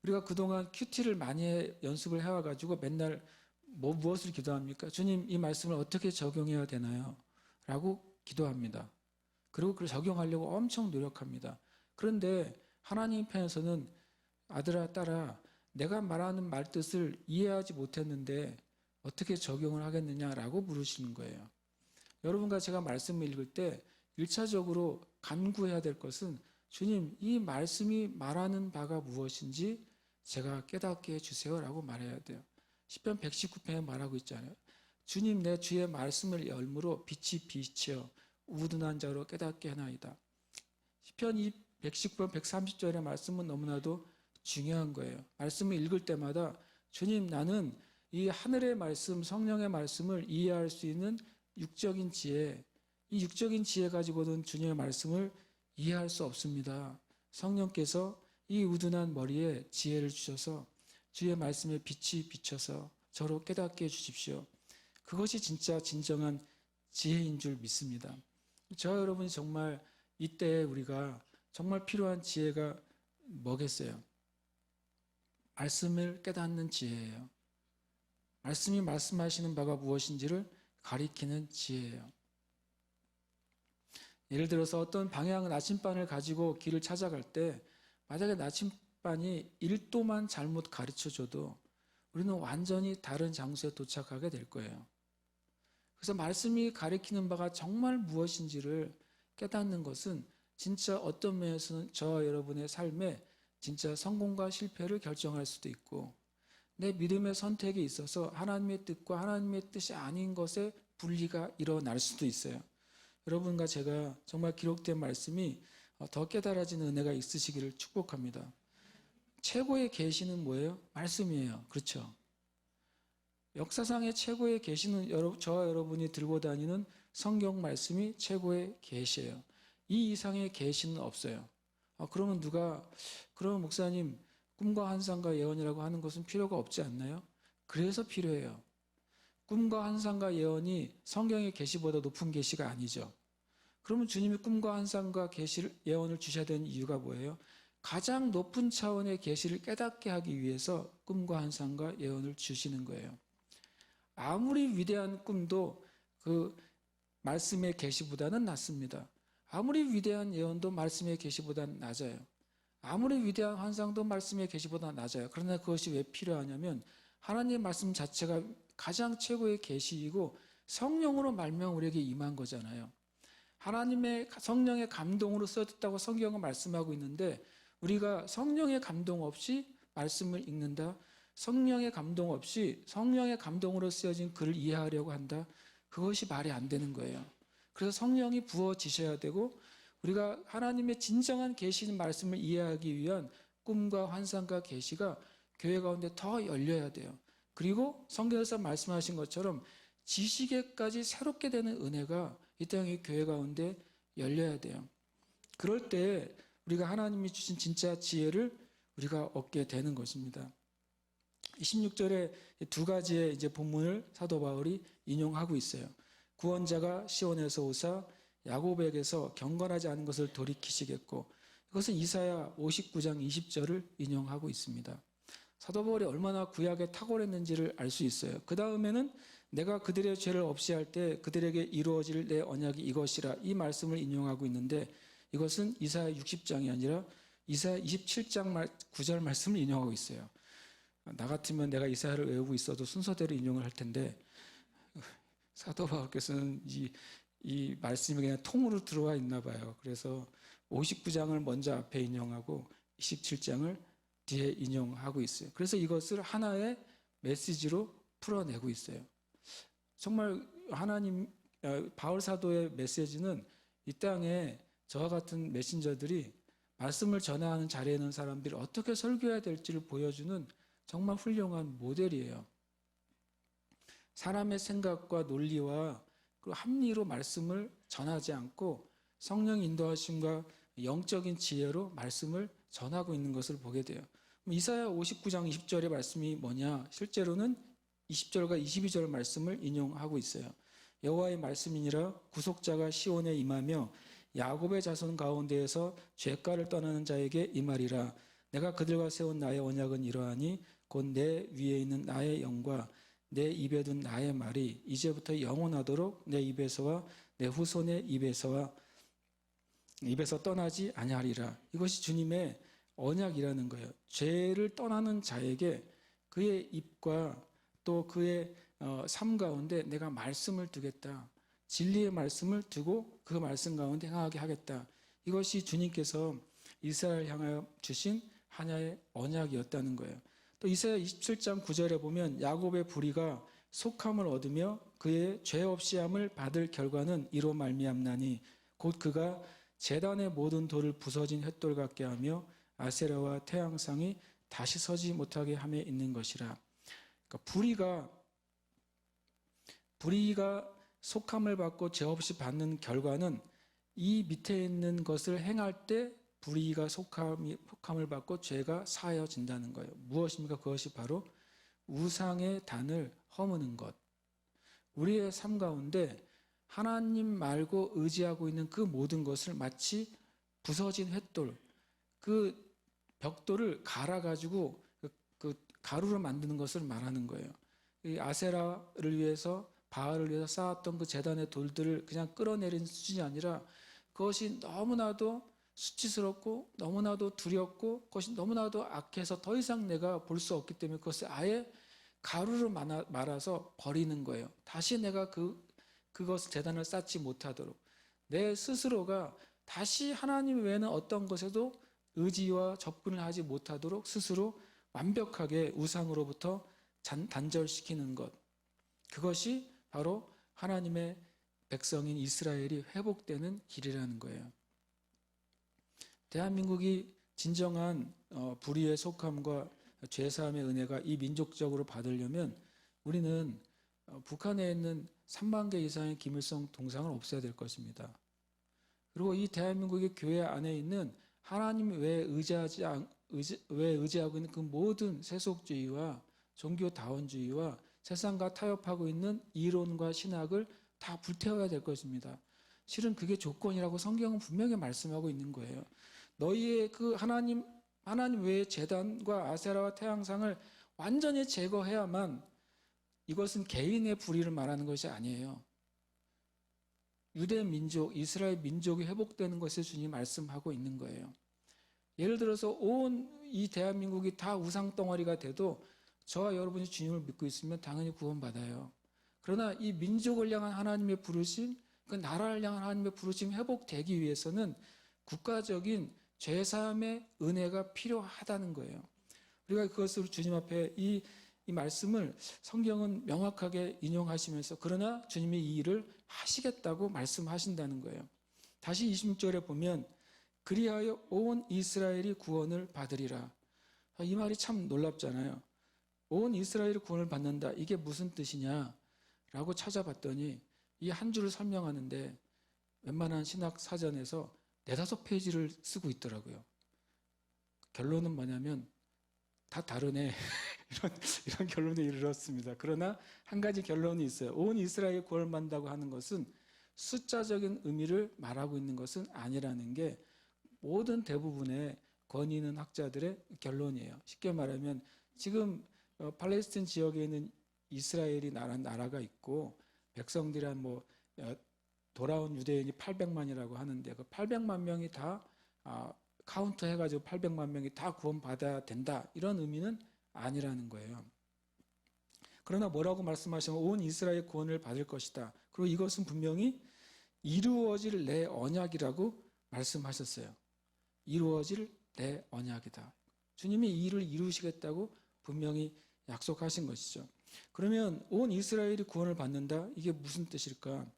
우리가 그동안 큐티를 많이 연습을 해와가지고 맨날 무엇을 기도합니까? 주님, 이 말씀을 어떻게 적용해야 되나요? 라고 기도합니다. 그리고 그걸 적용하려고 엄청 노력합니다. 그런데 하나님 편에서는 아들아, 딸아, 내가 말하는 말 뜻을 이해하지 못했는데 어떻게 적용을 하겠느냐라고 물으시는 거예요. 여러분과 제가 말씀을 읽을 때 1차적으로 간구해야 될 것은 주님, 이 말씀이 말하는 바가 무엇인지 제가 깨닫게 해주세요라고 말해야 돼요. 시편 119편에 말하고 있잖아요. 주님, 내 주의 말씀을 열므로 빛이 비치어 우둔한 자로 깨닫게 하나이다. 시편 119편 130절의 말씀은 너무나도 중요한 거예요. 말씀을 읽을 때마다 주님, 나는 이 하늘의 말씀, 성령의 말씀을 이해할 수 있는 육적인 지혜, 이 육적인 지혜 가지고는 주님의 말씀을 이해할 수 없습니다. 성령께서 이 우둔한 머리에 지혜를 주셔서 주의 말씀에 빛이 비쳐서 저로 깨닫게 해주십시오. 그것이 진짜 진정한 지혜인 줄 믿습니다. 저와 여러분이 정말 이때 우리가 정말 필요한 지혜가 뭐겠어요? 말씀을 깨닫는 지혜예요. 말씀이 말씀하시는 바가 무엇인지를 가리키는 지혜예요. 예를 들어서 어떤 방향 나침반을 가지고 길을 찾아갈 때 만약에 나침반이 1도만 잘못 가르쳐줘도 우리는 완전히 다른 장소에 도착하게 될 거예요. 그래서 말씀이 가리키는 바가 정말 무엇인지를 깨닫는 것은 진짜 어떤 면에서는 저와 여러분의 삶에 진짜 성공과 실패를 결정할 수도 있고 내 믿음의 선택에 있어서 하나님의 뜻과 하나님의 뜻이 아닌 것에 분리가 일어날 수도 있어요. 여러분과 제가 정말 기록된 말씀이 더 깨달아지는 은혜가 있으시기를 축복합니다. 최고의 계시는 뭐예요? 말씀이에요. 그렇죠? 역사상의 최고의 계시는 저와 여러분이 들고 다니는 성경 말씀이 최고의 계시예요. 이 이상의 계시는 없어요. 그러면 그러면 목사님, 꿈과 환상과 예언이라고 하는 것은 필요가 없지 않나요? 그래서 필요해요. 꿈과 환상과 예언이 성경의 계시보다 높은 계시가 아니죠. 그러면 주님이 꿈과 환상과 예언을 주셔야 되는 이유가 뭐예요? 가장 높은 차원의 계시를 깨닫게 하기 위해서 꿈과 환상과 예언을 주시는 거예요. 아무리 위대한 꿈도 그 말씀의 계시보다는 낮습니다. 아무리 위대한 예언도 말씀의 계시보다는 낮아요. 아무리 위대한 환상도 말씀의 계시보다 낮아요. 그러나 그것이 왜 필요하냐면 하나님의 말씀 자체가 가장 최고의 계시이고 성령으로 말미암아 우리에게 임한 거잖아요. 하나님의 성령의 감동으로 써졌다고 성경은 말씀하고 있는데 우리가 성령의 감동 없이 말씀을 읽는다. 성령의 감동 없이 성령의 감동으로 쓰여진 글을 이해하려고 한다. 그것이 말이 안 되는 거예요. 그래서 성령이 부어지셔야 되고 우리가 하나님의 진정한 계시는 말씀을 이해하기 위한 꿈과 환상과 계시가 교회 가운데 더 열려야 돼요. 그리고 성경에서 말씀하신 것처럼 지식에까지 새롭게 되는 은혜가 이 땅의 교회 가운데 열려야 돼요. 그럴 때 우리가 하나님이 주신 진짜 지혜를 우리가 얻게 되는 것입니다. 16절에 두 가지의 이제 본문을 사도 바울이 인용하고 있어요. 구원자가 시온에서 오사 야곱에게서 경건하지 않은 것을 돌이키시겠고 이것은 이사야 59장 20절을 인용하고 있습니다. 사도 바울이 얼마나 구약에 탁월했는지를 알 수 있어요. 그 다음에는 내가 그들의 죄를 없이 할 때 그들에게 이루어질 내 언약이 이것이라 이 말씀을 인용하고 있는데 이것은 이사야 60장이 아니라 이사야 27장 9절 말씀을 인용하고 있어요. 나 같으면 내가 이사야를 외우고 있어도 순서대로 인용을 할 텐데 사도 바울께서는 이 말씀이 그냥 통으로 들어와 있나 봐요. 그래서 59장을 먼저 앞에 인용하고 27장을 뒤에 인용하고 있어요. 그래서 이것을 하나의 메시지로 풀어내고 있어요. 정말 바울 사도의 메시지는 이 땅에 저와 같은 메신저들이 말씀을 전하는 자리에 있는 사람들이 어떻게 설교해야 될지를 보여주는 정말 훌륭한 모델이에요. 사람의 생각과 논리와 그 합리로 말씀을 전하지 않고 성령 인도하심과 영적인 지혜로 말씀을 전하고 있는 것을 보게 돼요. 이사야 59장 20절의 말씀이 뭐냐? 실제로는 20절과 22절 말씀을 인용하고 있어요. 여호와의 말씀이니라 구속자가 시온에 임하며 야곱의 자손 가운데에서 죄가를 떠나는 자에게 임하리라. 내가 그들과 세운 나의 언약은 이러하니 곧 내 위에 있는 나의 영과 내 입에 둔 나의 말이 이제부터 영원하도록 내 입에서와 내 후손의 입에서 떠나지 아니하리라. 이것이 주님의 언약이라는 거예요. 죄를 떠나는 자에게 그의 입과 또 그의 삶 가운데 내가 말씀을 두겠다. 진리의 말씀을 두고 그 말씀 가운데 행하게 하겠다. 이것이 주님께서 이스라엘 향하여 주신 하나의 언약이었다는 거예요. 또 이사야 27장 9절에 보면 야곱의 불의가 속함을 얻으며 그의 죄 없이 함을 받을 결과는 이로 말미암나니 곧 그가 제단의 모든 돌을 부서진 횃돌 같게 하며 아세라와 태양상이 다시 서지 못하게 함에 있는 것이라. 그러니까 불의가 속함을 받고 죄 없이 받는 결과는 이 밑에 있는 것을 행할 때 불의가 속함을 받고 죄가 사하여진다는 거예요. 무엇입니까? 그것이 바로 우상의 단을 허무는 것. 우리의 삶 가운데 하나님 말고 의지하고 있는 그 모든 것을 마치 부서진 횃돌, 그 벽돌을 갈아가지고 그 가루로 만드는 것을 말하는 거예요. 이 아세라를 위해서 바알을 위해서 쌓았던 그 제단의 돌들을 그냥 끌어내린 수준이 아니라 그것이 너무나도 수치스럽고 너무나도 두렵고 그것이 너무나도 악해서 더 이상 내가 볼 수 없기 때문에 그것을 아예 가루로 말아서 버리는 거예요. 다시 내가 그것을 제단을 쌓지 못하도록 내 스스로가 다시 하나님 외에는 어떤 것에도 의지와 접근을 하지 못하도록 스스로 완벽하게 우상으로부터 단절시키는 것. 그것이 바로 하나님의 백성인 이스라엘이 회복되는 길이라는 거예요. 대한민국이 진정한 불의의 속함과 죄사함의 은혜가 이 민족적으로 받으려면 우리는 북한에 있는 3만 개 이상의 김일성 동상을 없애야 될 것입니다. 그리고 이 대한민국의 교회 안에 있는 하나님 외에 의지하고 있는 그 모든 세속주의와 종교다원주의와 세상과 타협하고 있는 이론과 신학을 다 불태워야 될 것입니다. 실은 그게 조건이라고 성경은 분명히 말씀하고 있는 거예요. 너희의 그 하나님 외의 제단과 아세라와 태양상을 완전히 제거해야만 이것은 개인의 불의를 말하는 것이 아니에요. 유대 민족, 이스라엘 민족이 회복되는 것을 주님이 말씀하고 있는 거예요. 예를 들어서 온 이 대한민국이 다 우상 덩어리가 돼도 저와 여러분이 주님을 믿고 있으면 당연히 구원받아요. 그러나 이 민족을 향한 하나님의 부르심, 그 나라를 향한 하나님의 부르심이 회복되기 위해서는 국가적인 죄사함의 은혜가 필요하다는 거예요. 우리가 그것을 주님 앞에 이 말씀을 성경은 명확하게 인용하시면서 그러나 주님이 이 일을 하시겠다고 말씀하신다는 거예요. 다시 26절에 보면 그리하여 온 이스라엘이 구원을 받으리라. 이 말이 참 놀랍잖아요. 온 이스라엘이 구원을 받는다. 이게 무슨 뜻이냐라고 찾아봤더니 이 한 줄을 설명하는데 웬만한 신학 사전에서 4-5페이지를 쓰고 있더라고요. 결론은 뭐냐면 다 다르네. 이런 결론에 이르렀습니다. 그러나 한 가지 결론이 있어요. 온 이스라엘이 구원을 받는다고 하는 것은 숫자적인 의미를 말하고 있는 것은 아니라는 게 모든 대부분의 권위 있는 학자들의 결론이에요. 쉽게 말하면 지금 팔레스틴 지역에 있는 이스라엘이 나라가 있고 백성들한 돌아온 유대인이 800만이라고 하는데 그 800만 명이 다 카운트 해가지고 800만 명이 다 구원받아야 된다 이런 의미는 아니라는 거예요. 그러나 뭐라고 말씀하시면 온 이스라엘 구원을 받을 것이다. 그리고 이것은 분명히 이루어질 내 언약이라고 말씀하셨어요. 이루어질 내 언약이다. 주님이 이 일을 이루시겠다고 분명히 약속하신 것이죠. 그러면 온 이스라엘이 구원을 받는다? 이게 무슨 뜻일까?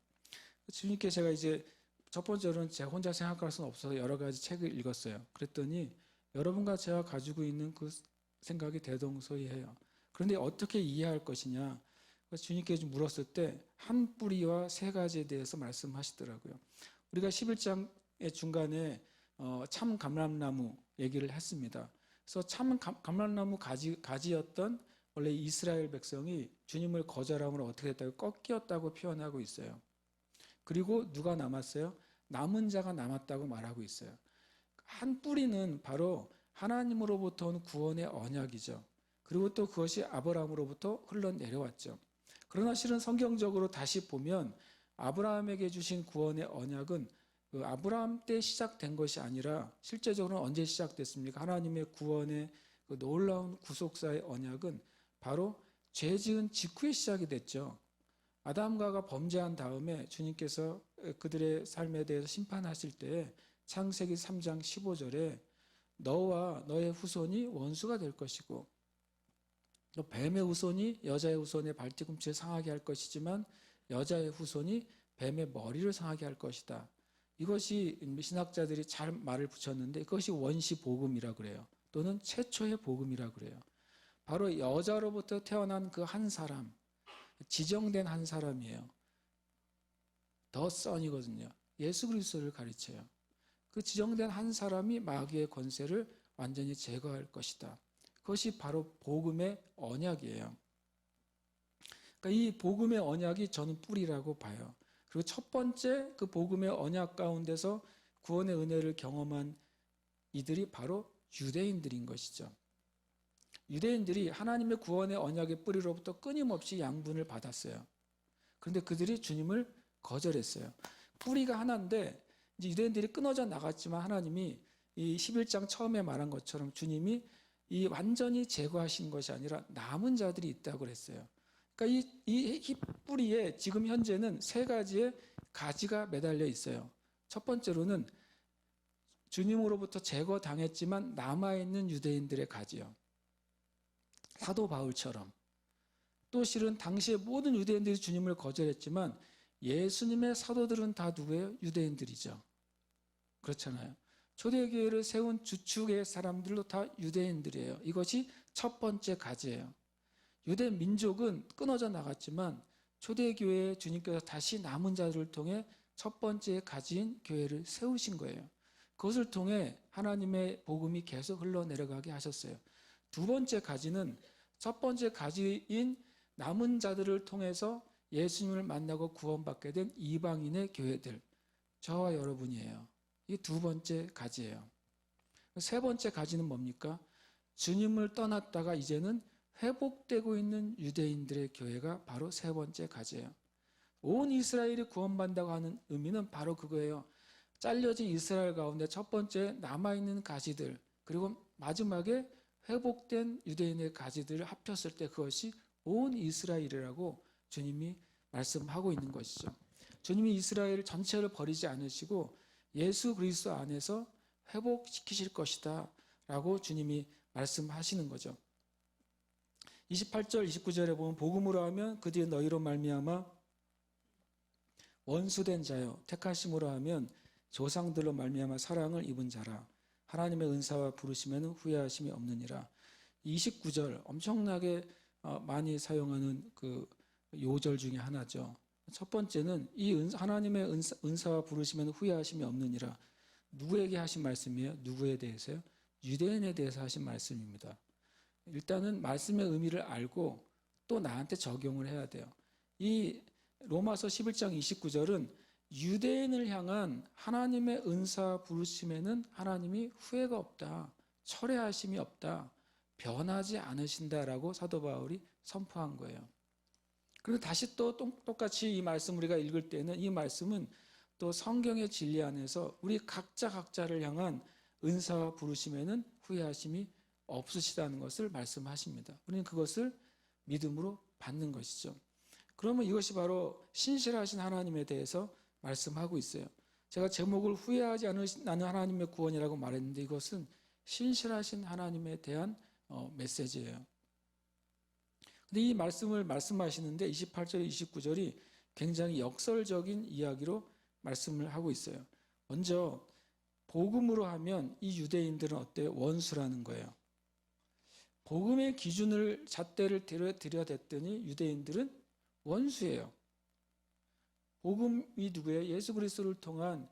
주님께 제가 이제 첫 번째로는 제가 혼자 생각할 수는 없어서 여러 가지 책을 읽었어요. 그랬더니 여러분과 제가 가지고 있는 그 생각이 대동소이해요. 그런데 어떻게 이해할 것이냐? 주님께 좀 물었을 때 한 뿌리와 세 가지에 대해서 말씀하시더라고요. 우리가 11장의 중간에 참 감람나무 얘기를 했습니다. 그래서 참 감람나무 가지였던 원래 이스라엘 백성이 주님을 거절함으로 어떻게 됐다고 꺾였다고 표현하고 있어요. 그리고 누가 남았어요? 남은 자가 남았다고 말하고 있어요. 한 뿌리는 바로 하나님으로부터 온 구원의 언약이죠. 그리고 또 그것이 아브라함으로부터 흘러내려왔죠. 그러나 실은 성경적으로 다시 보면 아브라함에게 주신 구원의 언약은 그 아브라함 때 시작된 것이 아니라 실제적으로는 언제 시작됐습니까? 하나님의 구원의 그 놀라운 구속사의 언약은 바로 죄 지은 직후에 시작이 됐죠. 아담과가 범죄한 다음에 주님께서 그들의 삶에 대해서 심판하실 때 창세기 3장 15절에 너와 너의 후손이 원수가 될 것이고 또 뱀의 후손이 여자의 후손의 발뒤꿈치를 상하게 할 것이지만 여자의 후손이 뱀의 머리를 상하게 할 것이다. 이것이 신학자들이 잘 말을 붙였는데 그것이 원시 복음이라 그래요. 또는 최초의 복음이라 그래요. 바로 여자로부터 태어난 그 한 사람, 지정된 한 사람이에요. 더 선이거든요. 예수 그리스도를 가르쳐요. 그 지정된 한 사람이 마귀의 권세를 완전히 제거할 것이다. 그것이 바로 복음의 언약이에요. 그러니까 이 복음의 언약이 저는 뿌리라고 봐요. 그리고 첫 번째 그 복음의 언약 가운데서 구원의 은혜를 경험한 이들이 바로 유대인들인 것이죠. 유대인들이 하나님의 구원의 언약의 뿌리로부터 끊임없이 양분을 받았어요. 그런데 그들이 주님을 거절했어요. 뿌리가 하나인데 이제 유대인들이 끊어져 나갔지만 하나님이 이 11장 처음에 말한 것처럼 주님이 이 완전히 제거하신 것이 아니라 남은 자들이 있다고 그랬어요. 그러니까 이 뿌리에 지금 현재는 세 가지의 가지가 매달려 있어요. 첫 번째로는 주님으로부터 제거당했지만 남아있는 유대인들의 가지요. 사도 바울처럼. 또 실은 당시에 모든 유대인들이 주님을 거절했지만 예수님의 사도들은 다 누구예요? 유대인들이죠. 그렇잖아요. 초대교회를 세운 주축의 사람들도 다 유대인들이에요. 이것이 첫 번째 가지예요. 유대 민족은 끊어져 나갔지만 초대교회에 주님께서 다시 남은 자들을 통해 첫 번째 가지인 교회를 세우신 거예요. 그것을 통해 하나님의 복음이 계속 흘러내려가게 하셨어요. 두 번째 가지는 첫 번째 가지인 남은 자들을 통해서 예수님을 만나고 구원받게 된 이방인의 교회들, 저와 여러분이에요. 이게 두 번째 가지예요. 세 번째 가지는 뭡니까? 주님을 떠났다가 이제는 회복되고 있는 유대인들의 교회가 바로 세 번째 가지예요. 온 이스라엘이 구원받는다고 하는 의미는 바로 그거예요. 잘려진 이스라엘 가운데 첫 번째 남아있는 가지들, 그리고 마지막에 회복된 유대인의 가지들을 합쳤을 때 그것이 온 이스라엘이라고 주님이 말씀하고 있는 것이죠. 주님이 이스라엘 전체를 버리지 않으시고 예수 그리스도 안에서 회복시키실 것이다 라고 주님이 말씀하시는 거죠. 28절 29절에 보면 복음으로 하면 그들이 너희로 말미암아 원수된 자요 택하심으로 하면 조상들로 말미암아 사랑을 입은 자라 하나님의 은사와 부르시면 후회하심이 없느니라. 29절 엄청나게 많이 사용하는 그 요절 중에 하나죠. 첫 번째는 이 하나님의 은사와 부르시면 후회하심이 없느니라. 누구에게 하신 말씀이에요? 누구에 대해서요? 유대인에 대해서 하신 말씀입니다. 일단은 말씀의 의미를 알고 또 나한테 적용을 해야 돼요. 이 로마서 11장 29절은 유대인을 향한 하나님의 은사 부르심에는 하나님이 후회가 없다. 철회하심이 없다. 변하지 않으신다라고 사도 바울이 선포한 거예요. 그리고 다시 또 똑같이 이 말씀 우리가 읽을 때는 이 말씀은 또 성경의 진리 안에서 우리 각자를 향한 은사와 부르심에는 후회하심이 없으시다는 것을 말씀하십니다. 우리는 그것을 믿음으로 받는 것이죠. 그러면 이것이 바로 신실하신 하나님에 대해서 말씀하고 있어요. 제가 제목을 후회하지 않는 하나님의 구원이라고 말했는데 이것은 신실하신 하나님에 대한 메시지예요. 근데 이 말씀을 말씀하시는데 28절, 29절이 굉장히 역설적인 이야기로 말씀을 하고 있어요. 먼저 복음으로 하면 이 유대인들은 어때요? 원수라는 거예요. 복음의 기준을 잣대를 들여댔더니 유대인들은 원수예요. 복음이 누구예요? 예수 그리스도를 통한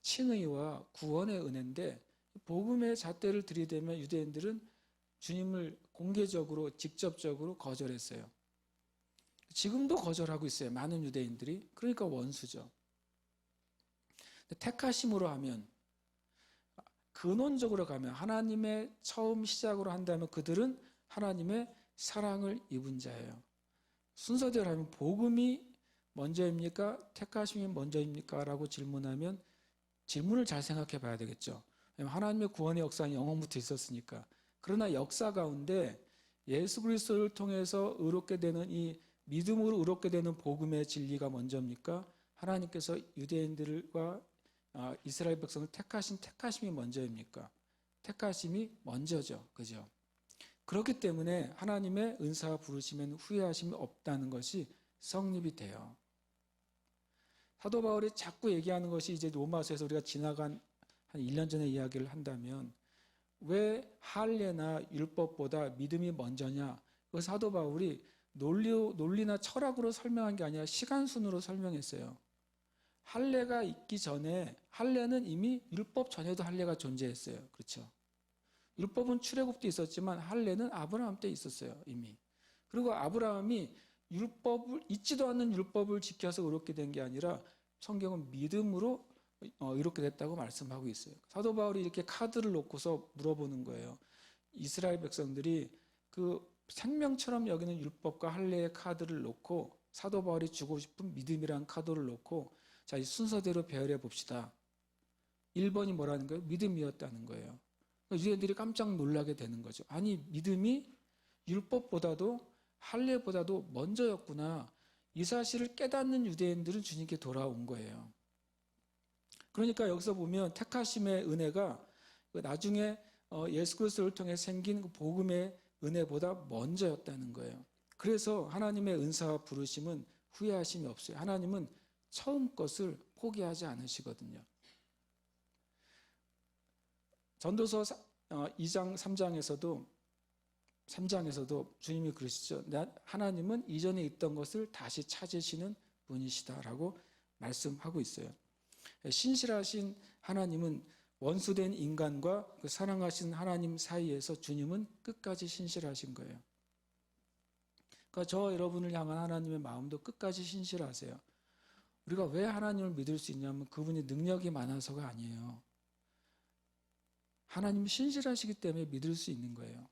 칭의와 구원의 은혜인데 복음의 잣대를 들이대면 유대인들은 주님을 공개적으로 직접적으로 거절했어요. 지금도 거절하고 있어요. 많은 유대인들이. 그러니까 원수죠. 택하심으로 하면 근원적으로 가면 하나님의 처음 시작으로 한다면 그들은 하나님의 사랑을 입은 자예요. 순서대로 하면 복음이 먼저입니까? 택하심이 먼저입니까? 라고 질문하면 질문을 잘 생각해 봐야 되겠죠. 하나님의 구원의 역사는 영원부터 있었으니까. 그러나 역사 가운데 예수 그리스도를 통해서 의롭게 되는 이 믿음으로 의롭게 되는 복음의 진리가 먼저입니까? 하나님께서 유대인들과 이스라엘 백성을 택하심이 먼저입니까? 택하심이 먼저죠. 그죠? 그렇기 때문에 하나님의 은사와 부르심에는 후회하심이 없다는 것이 성립이 돼요. 사도 바울이 자꾸 얘기하는 것이 이제 로마서에서 우리가 지나간 한 1년 전에 이야기를 한다면 왜 할례나 율법보다 믿음이 먼저냐? 그 사도 바울이 논리나 철학으로 설명한 게 아니라 시간순으로 설명했어요. 할례가 있기 전에 할례는 이미 율법 전에도 할례가 존재했어요. 그렇죠? 율법은 출애굽도 있었지만 할례는 아브라함 때 있었어요. 이미. 그리고 아브라함이 있지도 않는 율법을 지켜서 의롭게 된 게 아니라 성경은 믿음으로 이렇게 됐다고 말씀하고 있어요. 사도 바울이 이렇게 카드를 놓고서 물어보는 거예요. 이스라엘 백성들이 그 생명처럼 여기는 율법과 할례의 카드를 놓고 사도 바울이 주고 싶은 믿음이란 카드를 놓고 자, 이 순서대로 배열해 봅시다. 1번이 뭐라는 거예요? 믿음이었다는 거예요. 유대인들이 깜짝 놀라게 되는 거죠. 아니, 믿음이 율법보다도 할례보다도 먼저였구나. 이 사실을 깨닫는 유대인들은 주님께 돌아온 거예요. 그러니까 여기서 보면 택하심의 은혜가 나중에 예수 그리스도를 통해 생긴 그 복음의 은혜보다 먼저였다는 거예요. 그래서 하나님의 은사와 부르심은 후회하심이 없어요. 하나님은 처음 것을 포기하지 않으시거든요. 전도서 2장 3장에서도 주님이 그러시죠. 하나님은 이전에 있던 것을 다시 찾으시는 분이시다라고 말씀하고 있어요. 신실하신 하나님은 원수된 인간과 그 사랑하신 하나님 사이에서 주님은 끝까지 신실하신 거예요. 그러니까 저 여러분을 향한 하나님의 마음도 끝까지 신실하세요. 우리가 왜 하나님을 믿을 수 있냐면 그분이 능력이 많아서가 아니에요. 하나님은 신실하시기 때문에 믿을 수 있는 거예요.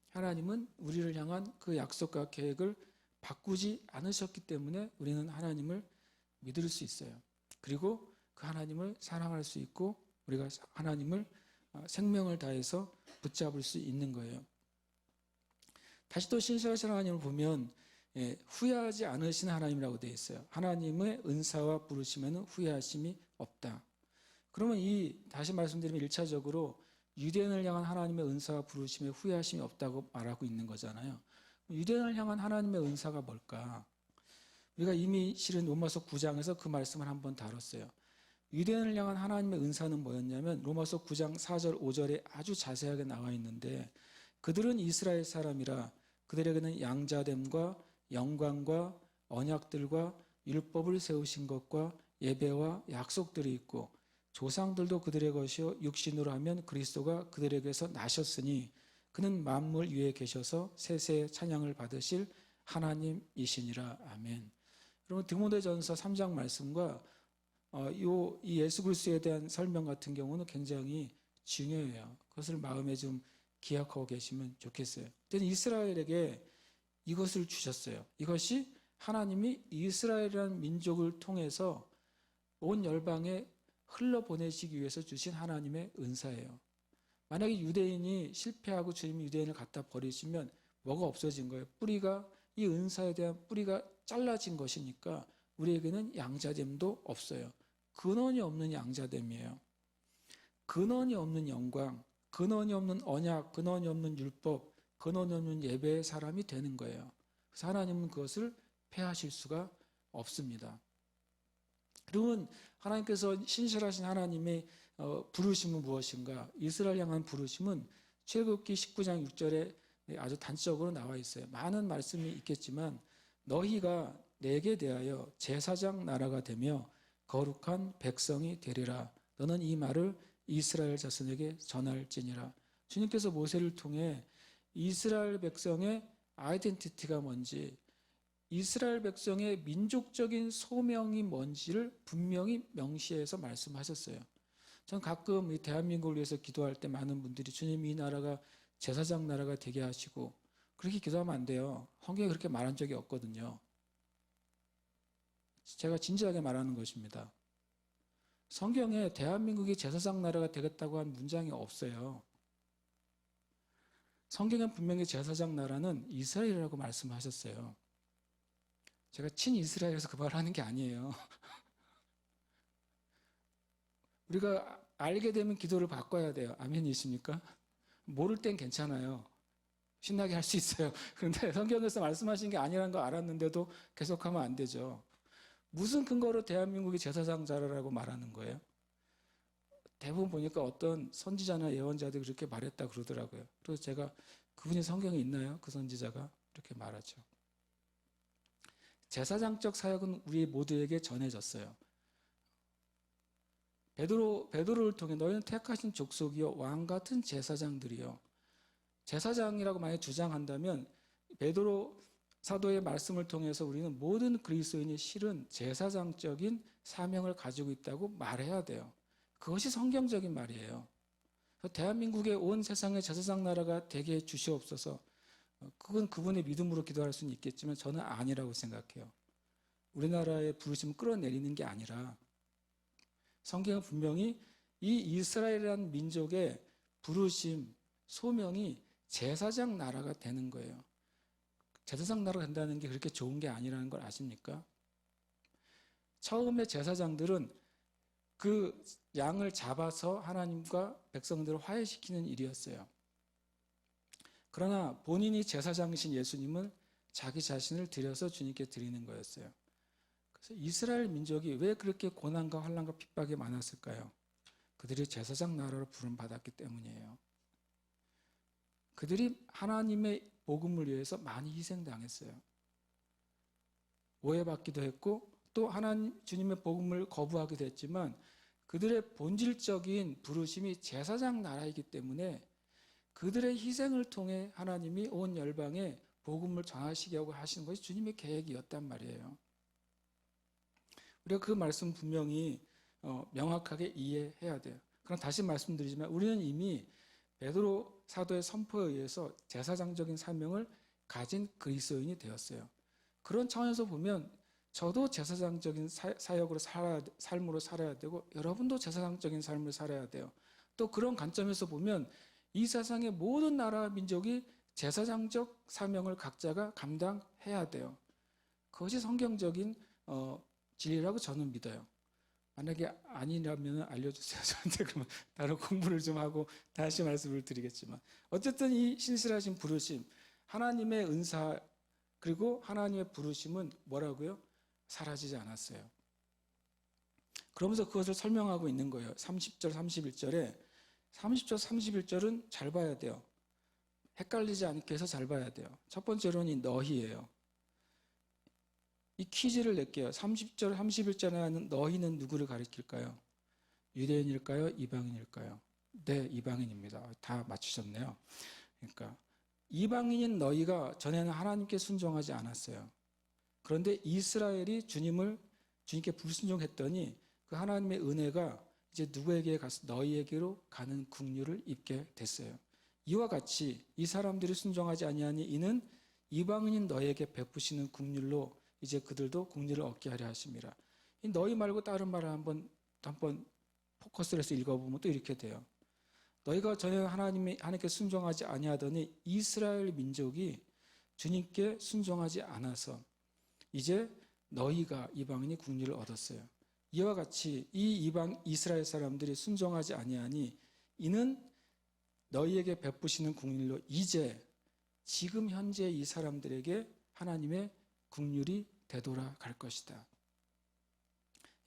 하나님은 우리를 향한 그 약속과 계획을 바꾸지 않으셨기 때문에 우리는 하나님을 믿을 수 있어요. 그리고 그 하나님을 사랑할 수 있고 우리가 하나님을 생명을 다해서 붙잡을 수 있는 거예요. 다시 또 신실하신 하나님을 보면 후회하지 않으신 하나님이라고 되어 있어요. 하나님의 은사와 부르심에는 후회하심이 없다. 그러면 다시 말씀드리면 1차적으로 유대인을 향한 하나님의 은사와 부르심에 후회하심이 없다고 말하고 있는 거잖아요. 유대인을 향한 하나님의 은사가 뭘까? 우리가 이미 실은 로마서 9장에서 그 말씀을 한번 다뤘어요. 유대인을 향한 하나님의 은사는 뭐였냐면 로마서 9장 4절 5절에 아주 자세하게 나와 있는데 그들은 이스라엘 사람이라 그들에게는 양자됨과 영광과 언약들과 율법을 세우신 것과 예배와 약속들이 있고 조상들도 그들의 것이요 육신으로 하면 그리스도가 그들에게서 나셨으니 그는 만물 위에 계셔서 세세의 찬양을 받으실 하나님이시니라. 아멘. 여러분 디모데전서 3장 말씀과 이 예수 그리스도에 대한 설명 같은 경우는 굉장히 중요해요. 그것을 마음에 좀 기억하고 계시면 좋겠어요. 그때는 이스라엘에게 이것을 주셨어요. 이것이 하나님이 이스라엘이라는 민족을 통해서 온 열방에 흘러보내시기 위해서 주신 하나님의 은사예요. 만약에 유대인이 실패하고 주님이 유대인을 갖다 버리시면 뭐가 없어진 거예요? 뿌리가, 이 은사에 대한 뿌리가 잘라진 것이니까 우리에게는 양자됨도 없어요. 근원이 없는 양자됨이에요. 근원이 없는 영광, 근원이 없는 언약, 근원이 없는 율법, 근원이 없는 예배의 사람이 되는 거예요. 그래서 하나님은 그것을 폐하실 수가 없습니다. 그러면 하나님께서 신실하신 하나님의 부르심은 무엇인가? 이스라엘 향한 부르심은 출애굽기 19장 6절에 아주 단적으로 나와 있어요. 많은 말씀이 있겠지만 너희가 내게 대하여 제사장 나라가 되며 거룩한 백성이 되리라. 너는 이 말을 이스라엘 자손에게 전할지니라. 주님께서 모세를 통해 이스라엘 백성의 아이덴티티가 뭔지, 이스라엘 백성의 민족적인 소명이 뭔지를 분명히 명시해서 말씀하셨어요. 전 가끔 이 대한민국을 위해서 기도할 때 많은 분들이 주님 이 나라가 제사장 나라가 되게 하시고, 그렇게 기도하면 안 돼요. 성경에 그렇게 말한 적이 없거든요. 제가 진지하게 말하는 것입니다. 성경에 대한민국이 제사장 나라가 되겠다고 한 문장이 없어요. 성경에 분명히 제사장 나라는 이스라엘이라고 말씀하셨어요. 제가 친이스라엘에서 그 말을 하는 게 아니에요. 우리가 알게 되면 기도를 바꿔야 돼요. 아멘이십니까? 모를 땐 괜찮아요. 신나게 할 수 있어요. 그런데 성경에서 말씀하신 게 아니라는 거 알았는데도 계속하면 안 되죠. 무슨 근거로 대한민국이 제사장 나라라고 말하는 거예요? 대부분 보니까 어떤 선지자나 예언자들이 그렇게 말했다 그러더라고요. 그래서 제가 그분이 성경에 있나요? 그 선지자가? 이렇게 말하죠. 제사장적 사역은 우리 모두에게 전해졌어요. 베드로를 통해 너희는 택하신 족속이요 왕 같은 제사장들이요. 제사장이라고 만약 주장한다면 베드로 사도의 말씀을 통해서 우리는 모든 그리스도인이 실은 제사장적인 사명을 가지고 있다고 말해야 돼요. 그것이 성경적인 말이에요. 대한민국의 온 세상의 제사장 나라가 되게 해 주시옵소서. 그건 그분의 믿음으로 기도할 수는 있겠지만 저는 아니라고 생각해요. 우리나라의 부르심을 끌어내리는 게 아니라 성경은 분명히 이 이스라엘이라는 민족의 부르심, 소명이 제사장 나라가 되는 거예요. 제사장 나라가 된다는 게 그렇게 좋은 게 아니라는 걸 아십니까? 처음에 제사장들은 그 양을 잡아서 하나님과 백성들을 화해시키는 일이었어요. 그러나 본인이 제사장이신 예수님은 자기 자신을 들여서 주님께 드리는 거였어요. 그래서 이스라엘 민족이 왜 그렇게 고난과 환난과 핍박이 많았을까요? 그들이 제사장 나라로 부름받았기 때문이에요. 그들이 하나님의 복음을 위해서 많이 희생당했어요. 오해받기도 했고 또 하나님 주님의 복음을 거부하기도 했지만 그들의 본질적인 부르심이 제사장 나라이기 때문에 그들의 희생을 통해 하나님이 온 열방에 복음을 전하시게 하고 하시는 것이 주님의 계획이었단 말이에요. 우리가 그 말씀 분명히 명확하게 이해해야 돼요. 그럼 다시 말씀드리지만 우리는 이미 베드로 사도의 선포에 의해서 제사장적인 사명을 가진 그리스도인이 되었어요. 그런 차원에서 보면 저도 제사장적인 사역으로 삶으로 살아야 되고 여러분도 제사장적인 삶을 살아야 돼요. 또 그런 관점에서 보면 이 세상의 모든 나라 민족이 제사장적 사명을 각자가 감당해야 돼요. 그것이 성경적인 진리라고 저는 믿어요. 만약에 아니라면 알려주세요. 저한테 그러면 다른 공부를 좀 하고 다시 말씀을 드리겠지만 어쨌든 이 신실하신 부르심, 하나님의 은사 그리고 하나님의 부르심은 뭐라고요? 사라지지 않았어요. 그러면서 그것을 설명하고 있는 거예요. 30절, 31절에 30절, 31절은 잘 봐야 돼요. 헷갈리지 않게 해서 잘 봐야 돼요. 첫 번째로는 이 너희예요. 이 퀴즈를 낼게요. 30절, 31절에 하는 너희는 누구를 가리킬까요? 유대인일까요? 이방인일까요? 네, 이방인입니다. 다 맞추셨네요. 그러니까 이방인인 너희가 전에는 하나님께 순종하지 않았어요. 그런데 이스라엘이 주님께 불순종했더니 그 하나님의 은혜가 이제 누구에게 가서 너희에게로 가는 국류를 입게 됐어요. 이와 같이 이 사람들이 순종하지 아니하니 이는 이방인인 너에게 베푸시는 국률로 이제 그들도 국률을 얻게 하려 하심이라. 이 너희 말고 다른 말을 한번 포커스를 해서 읽어보면 또 이렇게 돼요. 너희가 전에 하나님께 순종하지 아니하더니 이스라엘 민족이 주님께 순종하지 않아서 이제 너희가 이방인이 국리를 얻었어요. 이와 같이 이 이방 이스라엘 사람들이 순종하지 아니하니 이는 너희에게 베푸시는 국률로 이제 지금 현재 이 사람들에게 하나님의 국률이 되돌아갈 것이다.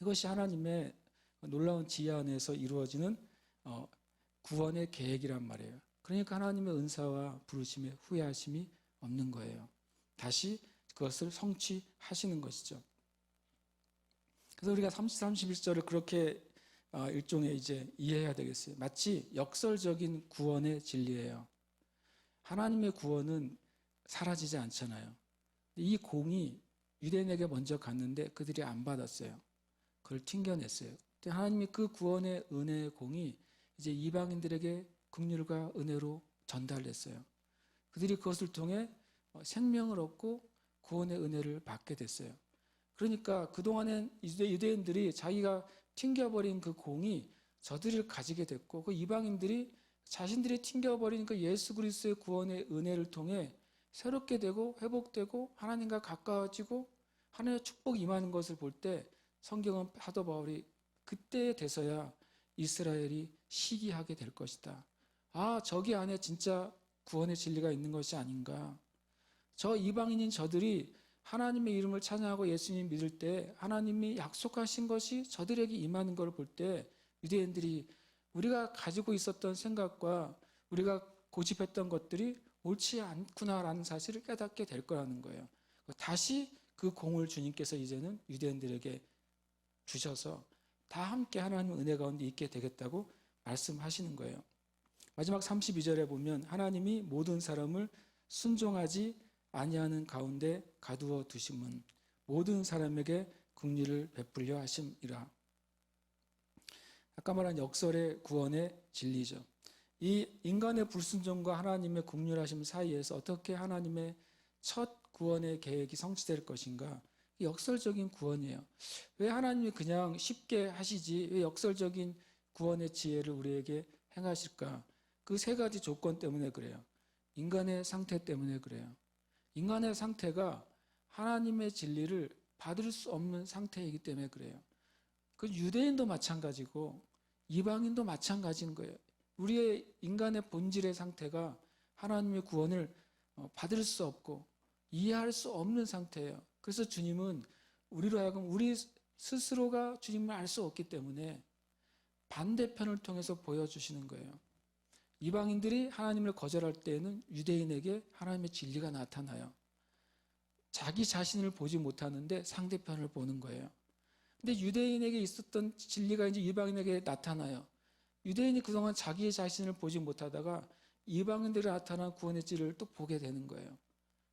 이것이 하나님의 놀라운 지혜 안에서 이루어지는 구원의 계획이란 말이에요. 그러니까 하나님의 은사와 부르심에 후회하심이 없는 거예요. 다시 그것을 성취하시는 것이죠. 그래서 우리가 31절을 그렇게 일종의 이제 이해해야 되겠어요. 마치 역설적인 구원의 진리예요. 하나님의 구원은 사라지지 않잖아요. 이 공이 유대인에게 먼저 갔는데 그들이 안 받았어요. 그걸 튕겨냈어요. 하나님이 그 구원의 은혜의 공이 이제 이방인들에게 긍휼과 은혜로 전달됐어요. 그들이 그것을 통해 생명을 얻고 구원의 은혜를 받게 됐어요. 그러니까 그동안엔 유대인들이 자기가 튕겨버린 그 공이 저들을 가지게 됐고 그 이방인들이 자신들이 튕겨버린 그 예수 그리스도의 구원의 은혜를 통해 새롭게 되고 회복되고 하나님과 가까워지고 하나님의 축복이 임하는 것을 볼 때 성경은 사도 바울이 그때 돼서야 이스라엘이 시기하게 될 것이다. 아, 저기 안에 진짜 구원의 진리가 있는 것이 아닌가. 저 이방인인 저들이 하나님의 이름을 찬양하고 예수님 믿을 때 하나님이 약속하신 것이 저들에게 임하는 걸 볼 때 유대인들이 우리가 가지고 있었던 생각과 우리가 고집했던 것들이 옳지 않구나라는 사실을 깨닫게 될 거라는 거예요. 다시 그 공을 주님께서 이제는 유대인들에게 주셔서 다 함께 하나님의 은혜 가운데 있게 되겠다고 말씀하시는 거예요. 마지막 32절에 보면 하나님이 모든 사람을 순종하지 아니하는 가운데 가두어 두심은 모든 사람에게 긍휼을 베풀려 하심이라. 아까 말한 역설의 구원의 진리죠. 이 인간의 불순종과 하나님의 긍휼하심 사이에서 어떻게 하나님의 첫 구원의 계획이 성취될 것인가? 역설적인 구원이에요. 왜 하나님이 그냥 쉽게 하시지 왜 역설적인 구원의 지혜를 우리에게 행하실까? 그 세 가지 조건 때문에 그래요. 인간의 상태 때문에 그래요. 인간의 상태가 하나님의 진리를 받을 수 없는 상태이기 때문에 그래요. 그 유대인도 마찬가지고 이방인도 마찬가지인 거예요. 우리의 인간의 본질의 상태가 하나님의 구원을 받을 수 없고 이해할 수 없는 상태예요. 그래서 주님은 우리로 하여금 우리 스스로가 주님을 알 수 없기 때문에 반대편을 통해서 보여주시는 거예요. 이방인들이 하나님을 거절할 때에는 유대인에게 하나님의 진리가 나타나요. 자기 자신을 보지 못하는데 상대편을 보는 거예요. 근데 유대인에게 있었던 진리가 이제 이방인에게 나타나요. 유대인이 그동안 자기 자신을 보지 못하다가 이방인들이 나타난 구원의 진리를 또 보게 되는 거예요.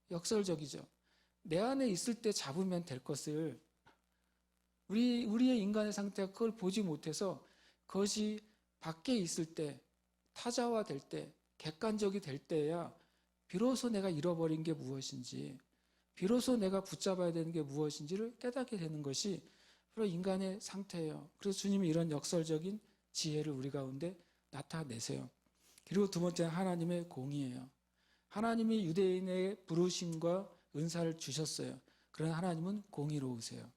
역설적이죠. 내 안에 있을 때 잡으면 될 것을 우리의 인간의 상태가 그걸 보지 못해서 그것이 밖에 있을 때 타자화될 때 객관적이 될 때야 비로소 내가 잃어버린 게 무엇인지 비로소 내가 붙잡아야 되는 게 무엇인지를 깨닫게 되는 것이 바로 인간의 상태예요. 그래서 주님이 이런 역설적인 지혜를 우리 가운데 나타내세요. 그리고 두 번째는 하나님의 공의예요. 하나님이 유대인의 부르심과 은사를 주셨어요. 그러나 하나님은 공의로우세요.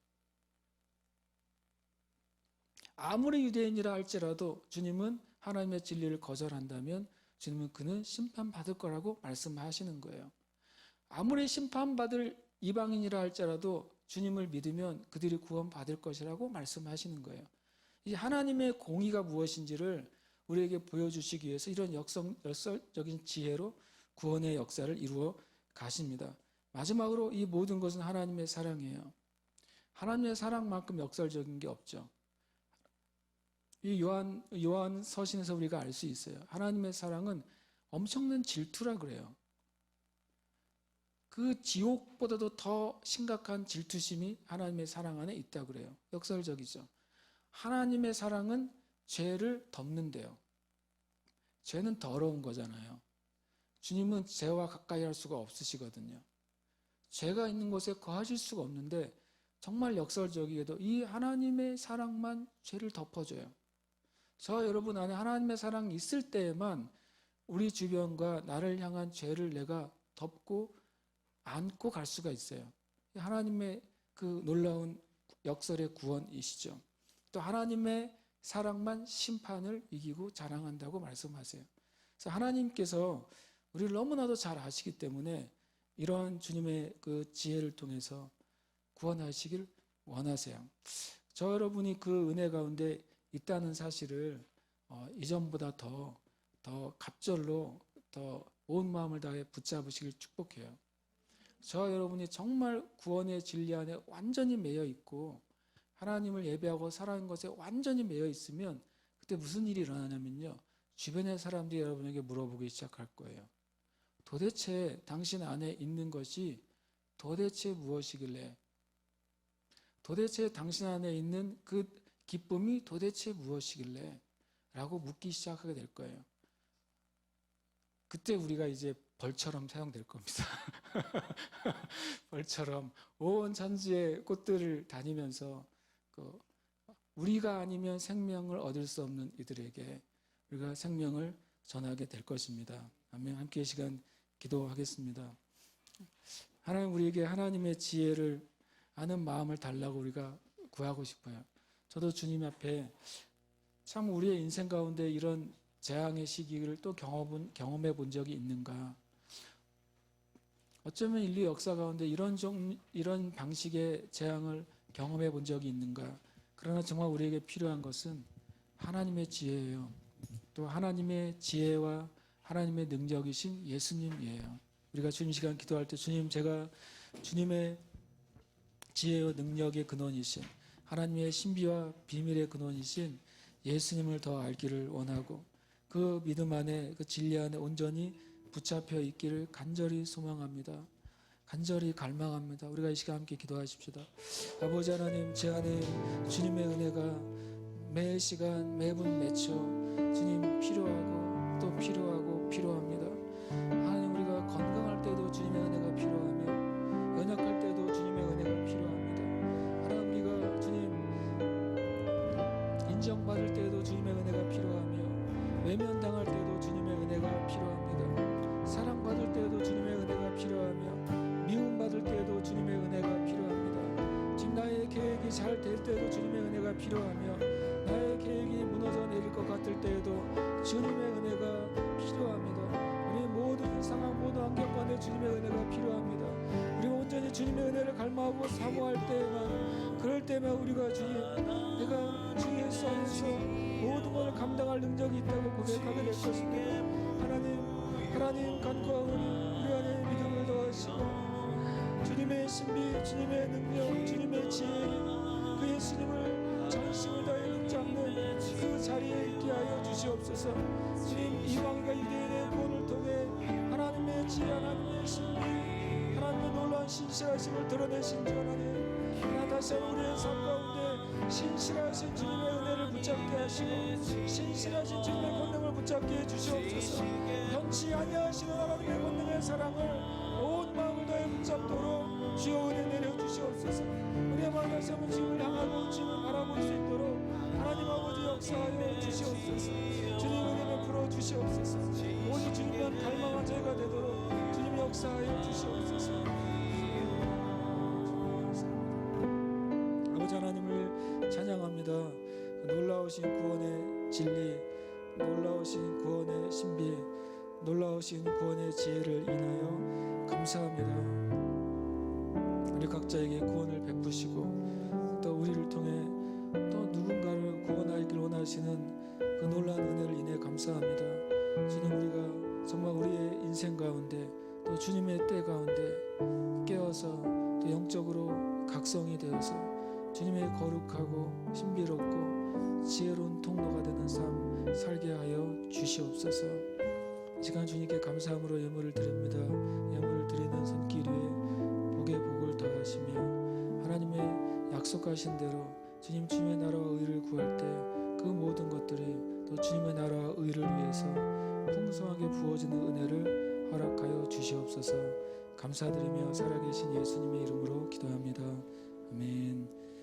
아무리 유대인이라 할지라도 주님은 하나님의 진리를 거절한다면 주님은 그는 심판받을 거라고 말씀하시는 거예요. 아무리 심판받을 이방인이라 할지라도 주님을 믿으면 그들이 구원받을 것이라고 말씀하시는 거예요. 이 하나님의 공의가 무엇인지를 우리에게 보여주시기 위해서 이런 역설적인 지혜로 구원의 역사를 이루어 가십니다. 마지막으로 이 모든 것은 하나님의 사랑이에요. 하나님의 사랑만큼 역설적인 게 없죠. 이 요한 서신에서 우리가 알 수 있어요. 하나님의 사랑은 엄청난 질투라 그래요. 그 지옥보다도 더 심각한 질투심이 하나님의 사랑 안에 있다 그래요. 역설적이죠. 하나님의 사랑은 죄를 덮는데요. 죄는 더러운 거잖아요. 주님은 죄와 가까이 할 수가 없으시거든요. 죄가 있는 곳에 거하실 수가 없는데 정말 역설적이게도 이 하나님의 사랑만 죄를 덮어줘요. 저 여러분 안에 하나님의 사랑이 있을 때에만 우리 주변과 나를 향한 죄를 내가 덮고 안고 갈 수가 있어요. 하나님의 그 놀라운 역설의 구원이시죠. 또 하나님의 사랑만 심판을 이기고 자랑한다고 말씀하세요. 그래서 하나님께서 우리를 너무나도 잘 아시기 때문에 이러한 주님의 그 지혜를 통해서 구원하시길 원하세요. 저 여러분이 그 은혜 가운데 있다는 사실을 이전보다 더 갑절로 더 온 마음을 다해 붙잡으시길 축복해요. 저 여러분이 정말 구원의 진리 안에 완전히 매여 있고 하나님을 예배하고 살아가는 것에 완전히 매여 있으면 그때 무슨 일이 일어나냐면요. 주변의 사람들이 여러분에게 물어보기 시작할 거예요. 도대체 당신 안에 있는 것이 도대체 무엇이길래? 도대체 당신 안에 있는 그 기쁨이 도대체 무엇이길래? 라고 묻기 시작하게 될 거예요. 그때 우리가 이제 벌처럼 사용될 겁니다. 벌처럼 온 천지의 꽃들을 다니면서 우리가 아니면 생명을 얻을 수 없는 이들에게 우리가 생명을 전하게 될 것입니다. 아멘. 함께 이 시간 기도하겠습니다. 하나님, 우리에게 하나님의 지혜를 아는 마음을 달라고 우리가 구하고 싶어요. 저도 주님 앞에 참 우리의 인생 가운데 이런 재앙의 시기를 또 경험해 본 적이 있는가? 어쩌면 인류 역사 가운데 이런 방식의 재앙을 경험해 본 적이 있는가? 그러나 정말 우리에게 필요한 것은 하나님의 지혜예요. 또 하나님의 지혜와 하나님의 능력이신 예수님이에요. 우리가 주님 시간 기도할 때 주님, 제가 주님의 지혜와 능력의 근원이신 하나님의 신비와 비밀의 근원이신 예수님을 더 알기를 원하고 그 믿음 안에 그 진리 안에 온전히 붙잡혀 있기를 간절히 소망합니다. 간절히 갈망합니다. 우리가 이 시간 함께 기도하십시다. 아버지 하나님, 제 안에 주님의 은혜가 매 시간 매분 매초 주님 필요하고 또 필요합니다. 하나님, 우리가 건강할 때도 주님의 은혜가 필요하며 연약할 때도 주님의 은혜가 필요합니다. 하나님, 우리가 주님 인정받을 때도 주님의 은혜가 필요하며 외면당할 때도 주님의 은혜가 필요합니다. 사랑받을 때도 주님의 은혜가 필요하며 미움받을 때도 주님의 은혜가 필요합니다. 지금 나의 계획이 잘 될 때도 주님의 은혜가 필요하며 나의 계획이 무너져 내릴 것 같을 때에도 주님의 은혜가 필요합니다. 우리 모든 상황 모든 환경 가운데 주님의 은혜가 필요합니다. 우리가 온전히 주님의 은혜를 갈망하고 사모할 때에만 그럴 때만 우리가 주님, 내가 주 예수 안에서 모든 것을 감당할 능력이 있다고 고백하게 될 것입니다. 하나님 간구하오니 우리 안에 믿음을 더하시고 주님의 신비, 주님의 능력, 주님의 지혜, 그 예수님을 전심을 다해 붙잡는 그 자리에 있게 하여 주시옵소서. 주님, 이방인과 유대인의 구원을 통해 하나님의 지혜, 하나님의 신비, 하나님의 놀라운 신실하심을 드러내신 주 하나님, 하나 다시 한번 우리의 삶 가운데 신실하신 주님의 은혜를 붙잡게 하시고 신실하신 주님의 권능을 붙잡게 해주시옵소서. 변치 아니하시는 하나님의 권능의 사랑을 온 마음을 다해 붙잡도록 주여 은혜 내려주시옵소서. 우리의 마음 다시 한번 주님을 향하고 주님을 바라볼 수 있도록 하나님 아버지 역사하여 주시옵소서. 주님 은혜 베풀어 주시옵소서. 오직 주님만 갈망한 저희가 되도록 주님 역사하여 주시옵소서. 아버지 하나님을 찬양합니다. 놀라우신 구원의 진리, 놀라우신 구원의 신비, 놀라우신 구원의 지혜를 인하여 감사합니다. 우리 각자에게 구원을 베푸시고 또 우리를 통해 또 누군가를 구원하기를 원하시는 그 놀라운 은혜를 인해 감사합니다. 주님, 우리가 정말 우리의 인생 가운데 또 주님의 때 가운데 깨어서 또 영적으로 각성이 되어서 주님의 거룩하고 신비롭고 지혜로운 통로가 되는 삶 살게 하여 주시옵소서. 이 시간 주님께 감사함으로 예물을 드립니다. 예물을 드리는 손길 위에 복의 복을 더하시며 하나님의 약속하신 대로 주님의 나라와 의를 구할 때 그 모든 것들이 또 주님의 나라와 의를 위해서 풍성하게 부어지는 은혜를 허락하여 주시옵소서. 감사드리며 살아계신 예수님의 이름으로 기도합니다. 아멘.